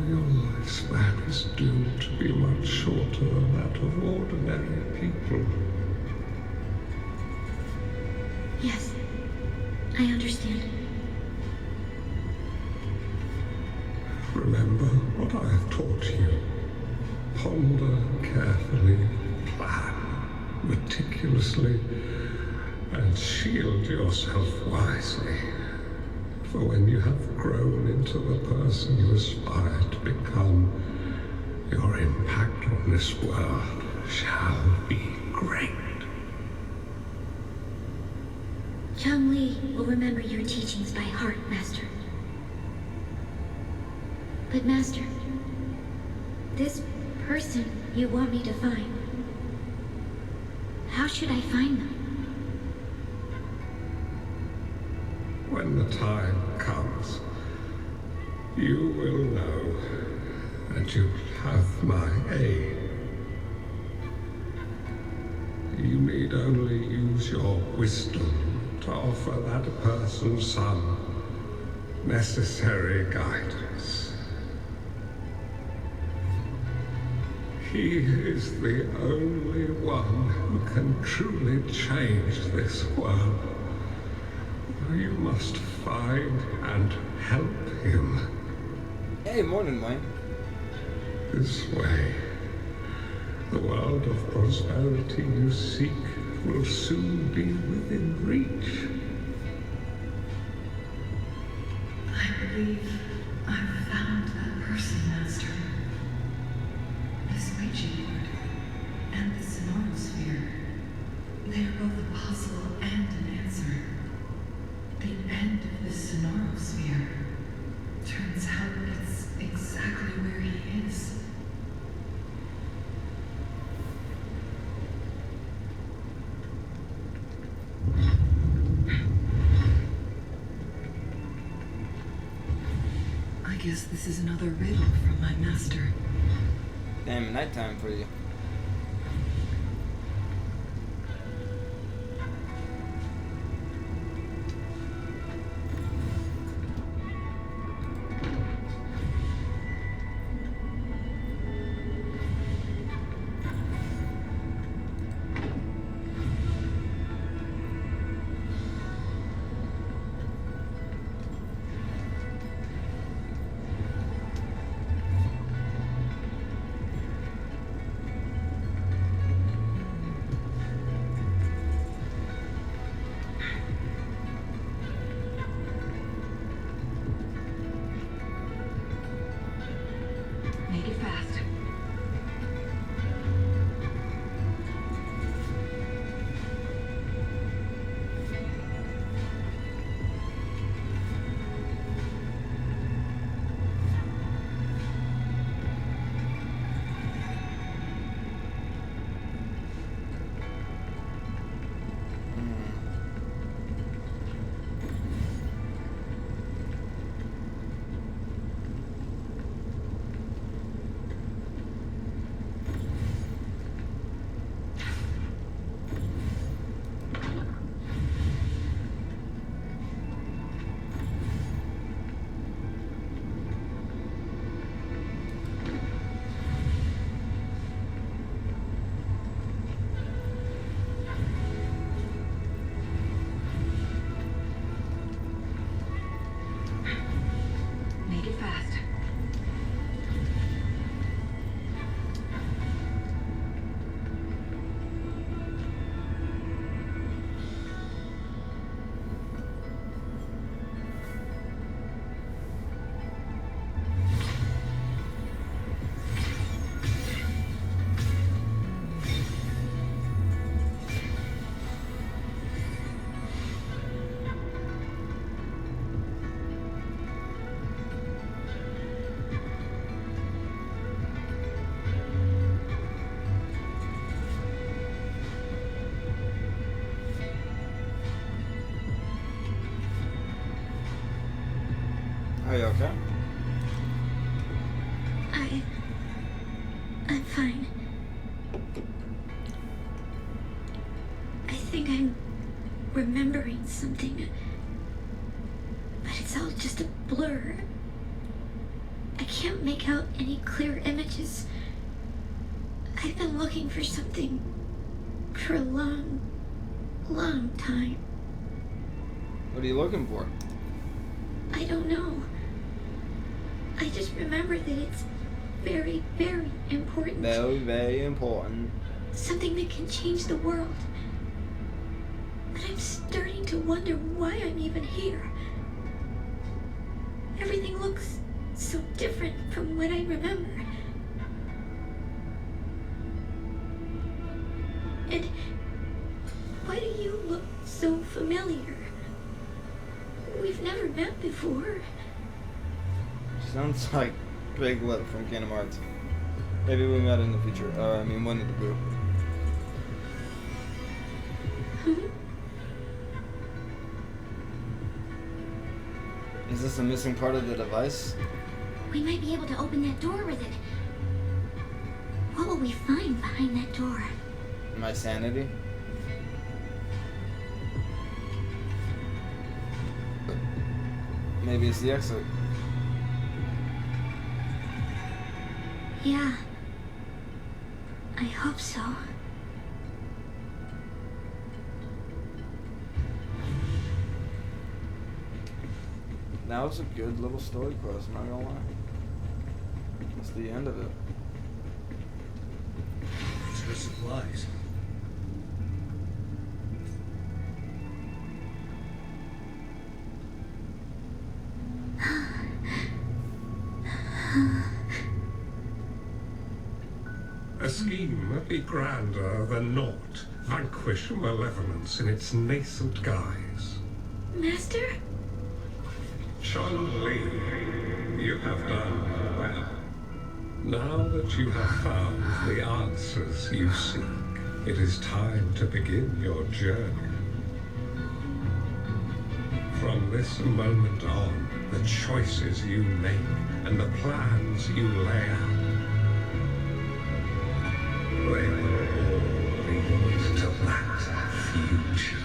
S12: Your lifespan is doomed to be much shorter than that of ordinary people.
S3: Yes, I understand.
S12: Remember what I have taught you. Ponder carefully, plan meticulously, and shield yourself wisely. For when you have grown into the person you aspire to become, your impact on this world shall be great.
S3: Chung-Li will remember your teachings by heart, Master. But Master, this person you want me to find, how should I find them?
S12: When the time comes, you will know, and you have my aid. You need only use your wisdom to offer that person some necessary guidance. He is the only one who can truly change this world. You must find and help him.
S1: Hey, morning, Mike.
S12: This way, the world of prosperity you seek will soon be within reach.
S9: I believe I've found that person, Master. This Ouija board and the Sonorosphere. They are both a puzzle and an answer. The end of the Sonorosphere. Turns out it's exactly where he is. guess this is another riddle from my master.
S1: Damn, nighttime for you.
S9: Make it fast. Make it fast.
S1: Are you okay?
S3: I'm fine. I think I'm remembering something, but it's all just a blur. I can't make out any clear images. I've been looking for something for a long, long time.
S1: What are you looking for?
S3: I don't know. I just remember that it's very, very important.
S1: Very, very important.
S3: Something that can change the world. But I'm starting to wonder why I'm even here. Everything looks so different from what I remember. And why do you look so familiar? We've never met before.
S1: Sounds like Big Lip from Kingdom Hearts. Maybe we met in the future. Winnie the Pooh. Is this a missing part of the device?
S6: We might be able to open that door with it. What will we find behind that door?
S1: My sanity? Maybe it's the exit.
S3: Yeah. I hope so.
S1: That was a good little story quest, I'm not gonna lie. That's the end of it.
S2: Extra supplies.
S12: A scheme might be grander than naught. Vanquish malevolence in its nascent guise.
S3: Master?
S12: Chun-Li, you have done well. Now that you have found the answers you seek, it is time to begin your journey. From this moment on, the choices you make and the plans you lay out, they will all lead to that future.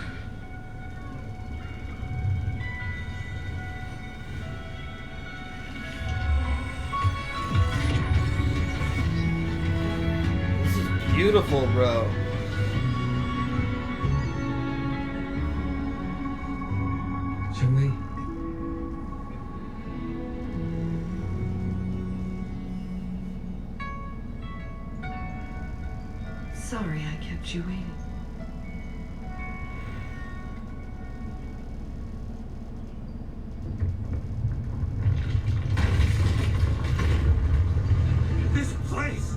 S1: This is beautiful, bro.
S8: Chun-Li,
S9: Sorry I kept you waiting.
S4: This place!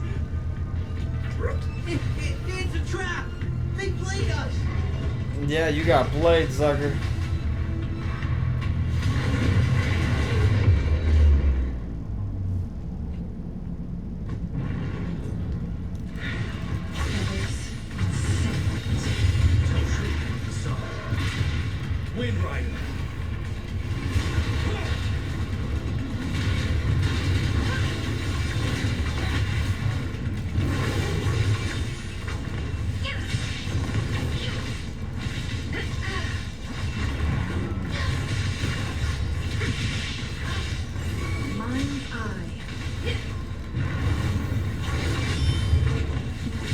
S4: It's a trap! They played us!
S1: Yeah, you got blade, sucker.
S4: Wind Rider!
S9: Mind's eye.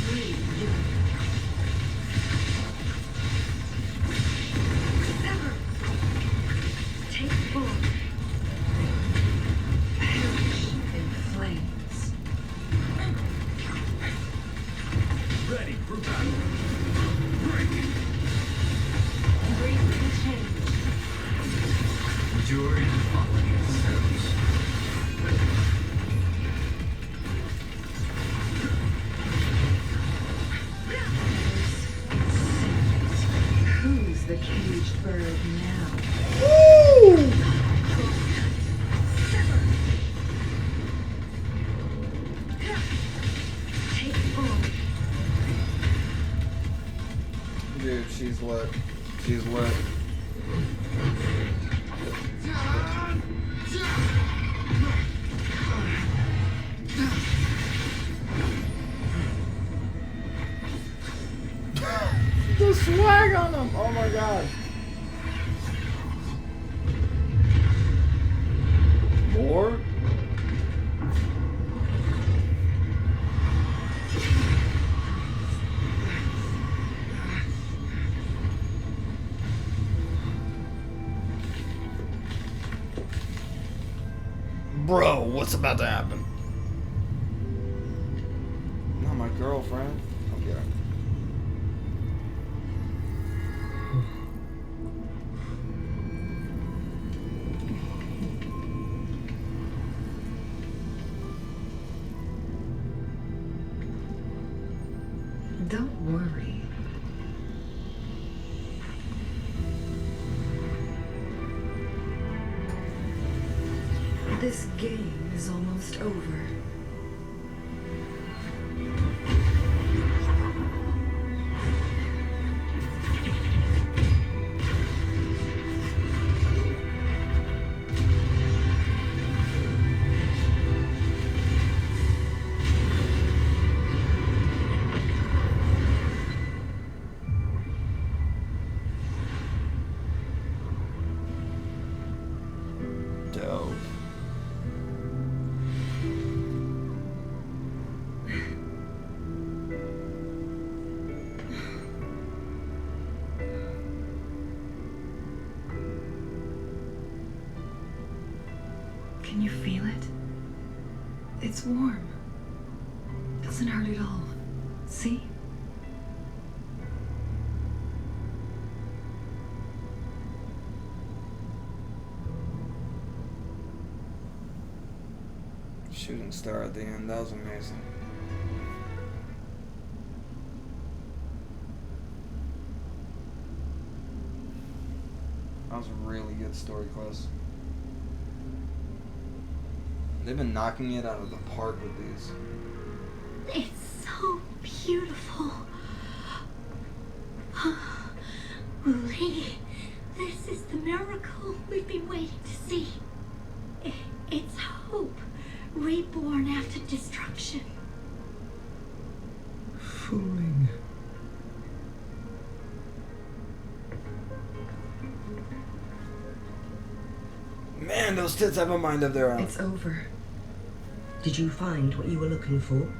S9: Blade young. Sever. Take form. Perish in flames.
S4: Ready for battle!
S9: Breathe and change.
S8: majority following themselves.
S9: Who's the caged bird now? Take form.
S1: Dude, she's lit. She's lit. The swag on him! Oh my god. More? Bro, what's about to happen? Not my girlfriend. Okay.
S9: Don't worry. This game is almost over.
S1: Dope.
S9: Can you feel it? It's warm. Doesn't hurt at all. See?
S1: Shooting star at the end. That was amazing. That was a really good story quest. They've been knocking it out of the park with these.
S3: It's so beautiful. Lee, this is the miracle.
S8: Fooling.
S1: Man, those tits have a mind of their own.
S9: It's over.
S7: Did you find what you were looking for?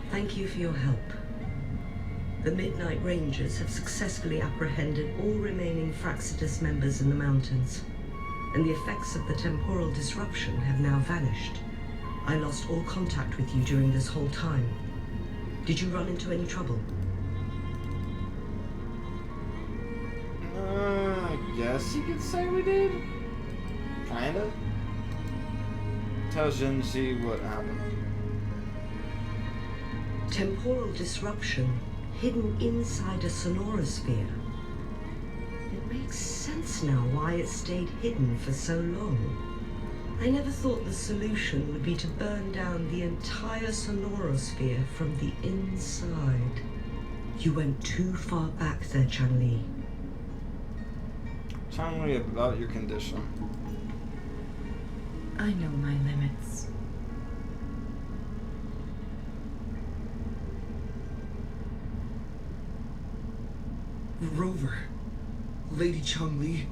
S7: Thank you for your help. The Midnight Rangers have successfully apprehended all remaining Fraccidus members in the mountains, and the effects of the temporal disruption have now vanished. I lost all contact with you during this whole time. Did you run into any trouble?
S1: I guess you could say we did. Kinda. Tell Shinji what happened.
S7: Temporal disruption hidden inside a sonorosphere. It makes sense now why it stayed hidden for so long. I never thought the solution would be to burn down the entire sonorosphere from the inside. You went too far back there, Chun-Li.
S1: Tell me about your condition.
S9: I know my limits.
S4: Rover. Lady Chun-Li.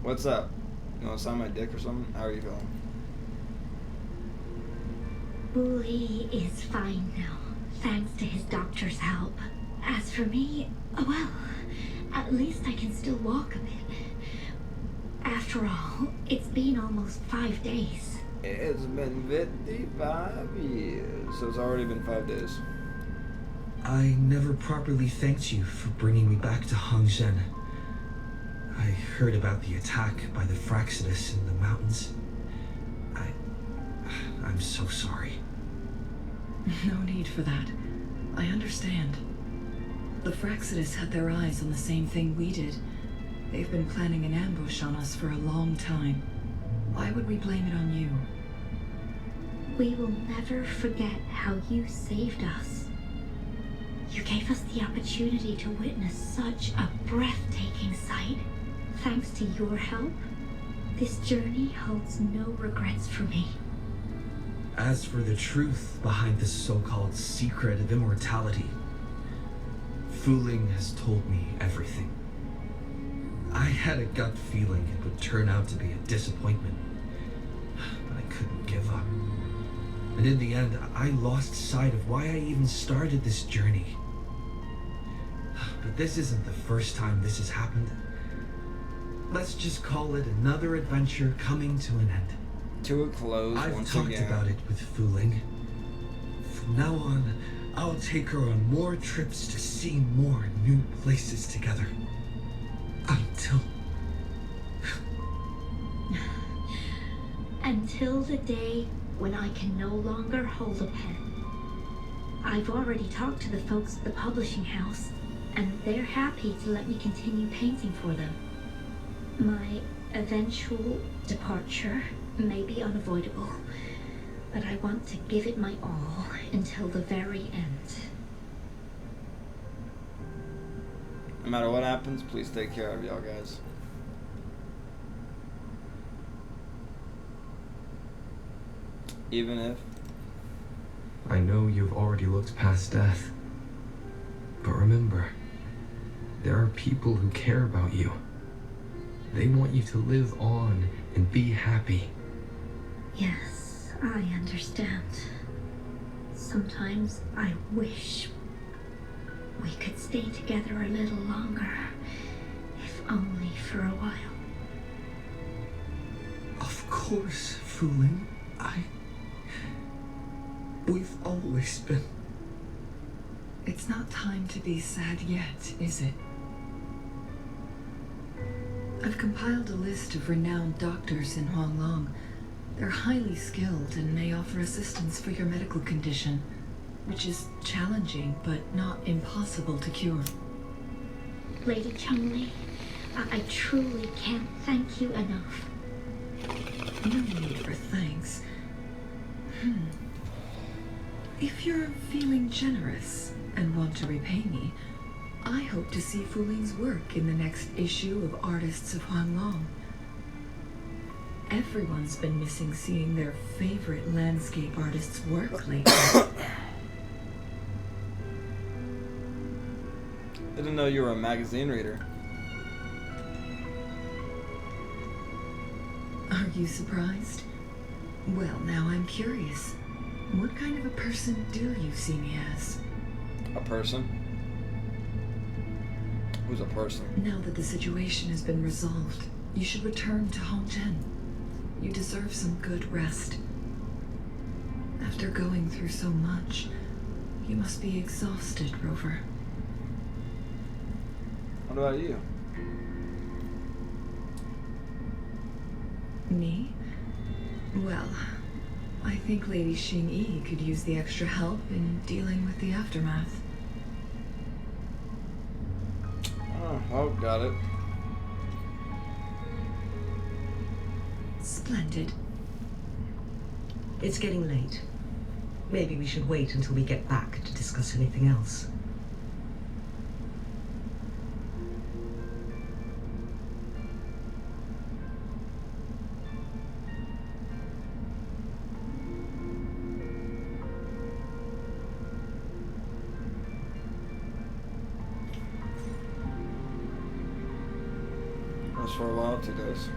S1: What's up? You want to sign my dick or something? How are you feeling?
S3: Lee is fine now, thanks to his doctor's help. As for me, well, at least I can still walk a bit. After all, it's been almost 5 days.
S1: It's been 55 years, so it's already been 5 days.
S4: I never properly thanked you for bringing me back to Hongzhen. I heard about the attack by the Fraccidus in the mountains. I'm so sorry.
S9: No need for that. I understand. The Fraccidus had their eyes on the same thing we did. They've been planning an ambush on us for a long time. Why would we blame it on you?
S3: We will never forget how you saved us. You gave us the opportunity to witness such a breathtaking sight. Thanks to your help, this journey holds no regrets for me.
S4: As for the truth behind this so-called secret of immortality, Wuthering has told me everything. I had a gut feeling it would turn out to be a disappointment, but I couldn't give up. And in the end, I lost sight of why I even started this journey. But this isn't the first time this has happened. Let's just call it another adventure coming to an end.
S1: To a close
S4: I've
S1: once
S4: talked
S1: again.
S4: about it with Wuthering. From now on, I'll take her on more trips to see more new places together.
S3: Until the day when I can no longer hold a pen. I've already talked to the folks at the publishing house, and they're happy to let me continue painting for them. My eventual departure may be unavoidable, but I want to give it my all until the very end.
S1: No matter what happens, please take care of y'all guys. Even if...
S8: I know you've already looked past death. But remember, there are people who care about you. They want you to live on and be happy.
S3: Yes, I understand. Sometimes I wish we could stay together a little longer, if only for a while.
S4: Of course, Wuthering. We've always been.
S9: It's not time to be sad yet, is it? I've compiled a list of renowned doctors in Huanglong. They're highly skilled and may offer assistance for your medical condition, which is challenging but not impossible to cure.
S3: Lady Chun-Li, I truly can't thank you enough.
S9: No need for thanks. If you're feeling generous and want to repay me, I hope to see Fu Ling's work in the next issue of Artists of Huanglong. Everyone's been missing seeing their favorite landscape artists work lately.
S1: Didn't know you were a magazine reader.
S9: Are you surprised? Well, now I'm curious. What kind of a person do you see me as?
S1: A person? Who's a person?
S9: Now that the situation has been resolved, you should return to Hongzhen. You deserve some good rest. After going through so much, you must be exhausted, Rover.
S1: What about you?
S9: Me? Well, I think Lady Xing-Yi could use the extra help in dealing with the aftermath.
S1: Oh, got it.
S9: Splendid.
S7: It's getting late. Maybe we should wait until we get back to discuss anything else.
S1: That's for a while, 2 days.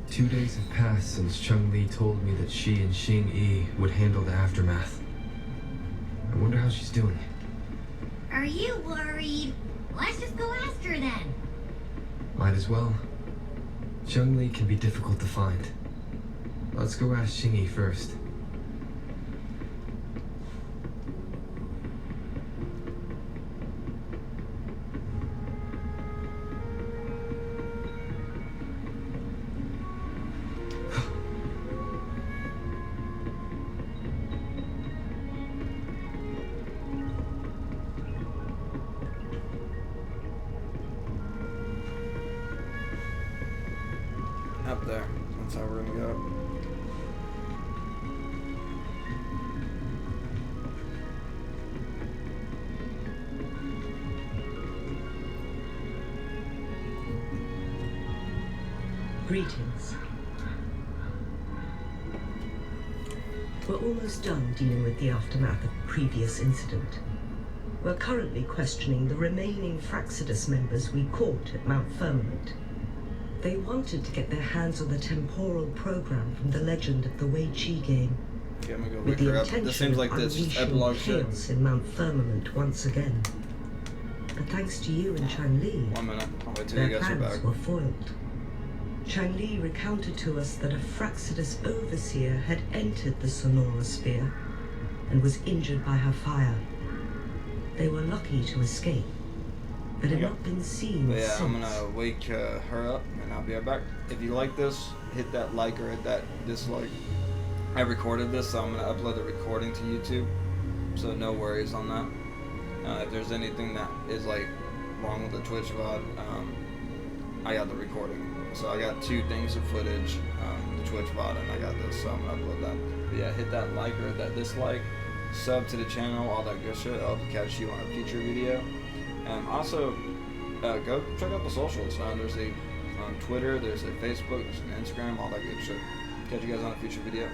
S8: Two days have passed since Chun-Li told me that she and Xing-Yi would handle the aftermath. I wonder how she's doing.
S6: Are you worried? Let's just go ask her then.
S8: Might as well. Chun-Li can be difficult to find. Let's go ask Xing-Yi first.
S1: Up there. That's how we're gonna go.
S7: Greetings. We're almost done dealing with the aftermath of the previous incident. We're currently questioning the remaining Fraxidus members we caught at Mount Firmament. They wanted to get their hands on the temporal program from the legend of the Wei Qi game,
S1: Okay, I'm gonna go
S7: with
S1: wake
S7: the
S1: her up.
S7: intention
S1: This seems like
S7: of
S1: this
S7: unleashing
S1: epilogue shit.
S7: chaos in Mount Firmament once again. But thanks to you and Chun-Li,
S1: 1 minute. I'll wait till you
S7: their
S1: guys are
S7: plans
S1: back.
S7: were foiled. Chun-Li recounted to us that a Fraxidus overseer had entered the Sonora Sphere and was injured by her fire. They were lucky to escape, but had not been seen
S1: But yeah,
S7: since.
S1: I'm gonna wake her up and I'll be right back. If you like this, hit that like or hit that dislike. I recorded this, so I'm gonna upload the recording to YouTube, so no worries on that. If there's anything that is like wrong with the Twitch VOD, I got the recording. So I got 2 things of footage, the Twitch VOD, and I got this, so I'm gonna upload that. But yeah, hit that like or that dislike, sub to the channel, all that good shit. I'll catch you on a future video. Also, go check out the socials. There's a Twitter, there's a Facebook, there's an Instagram, all that good shit. Catch you guys on a future video.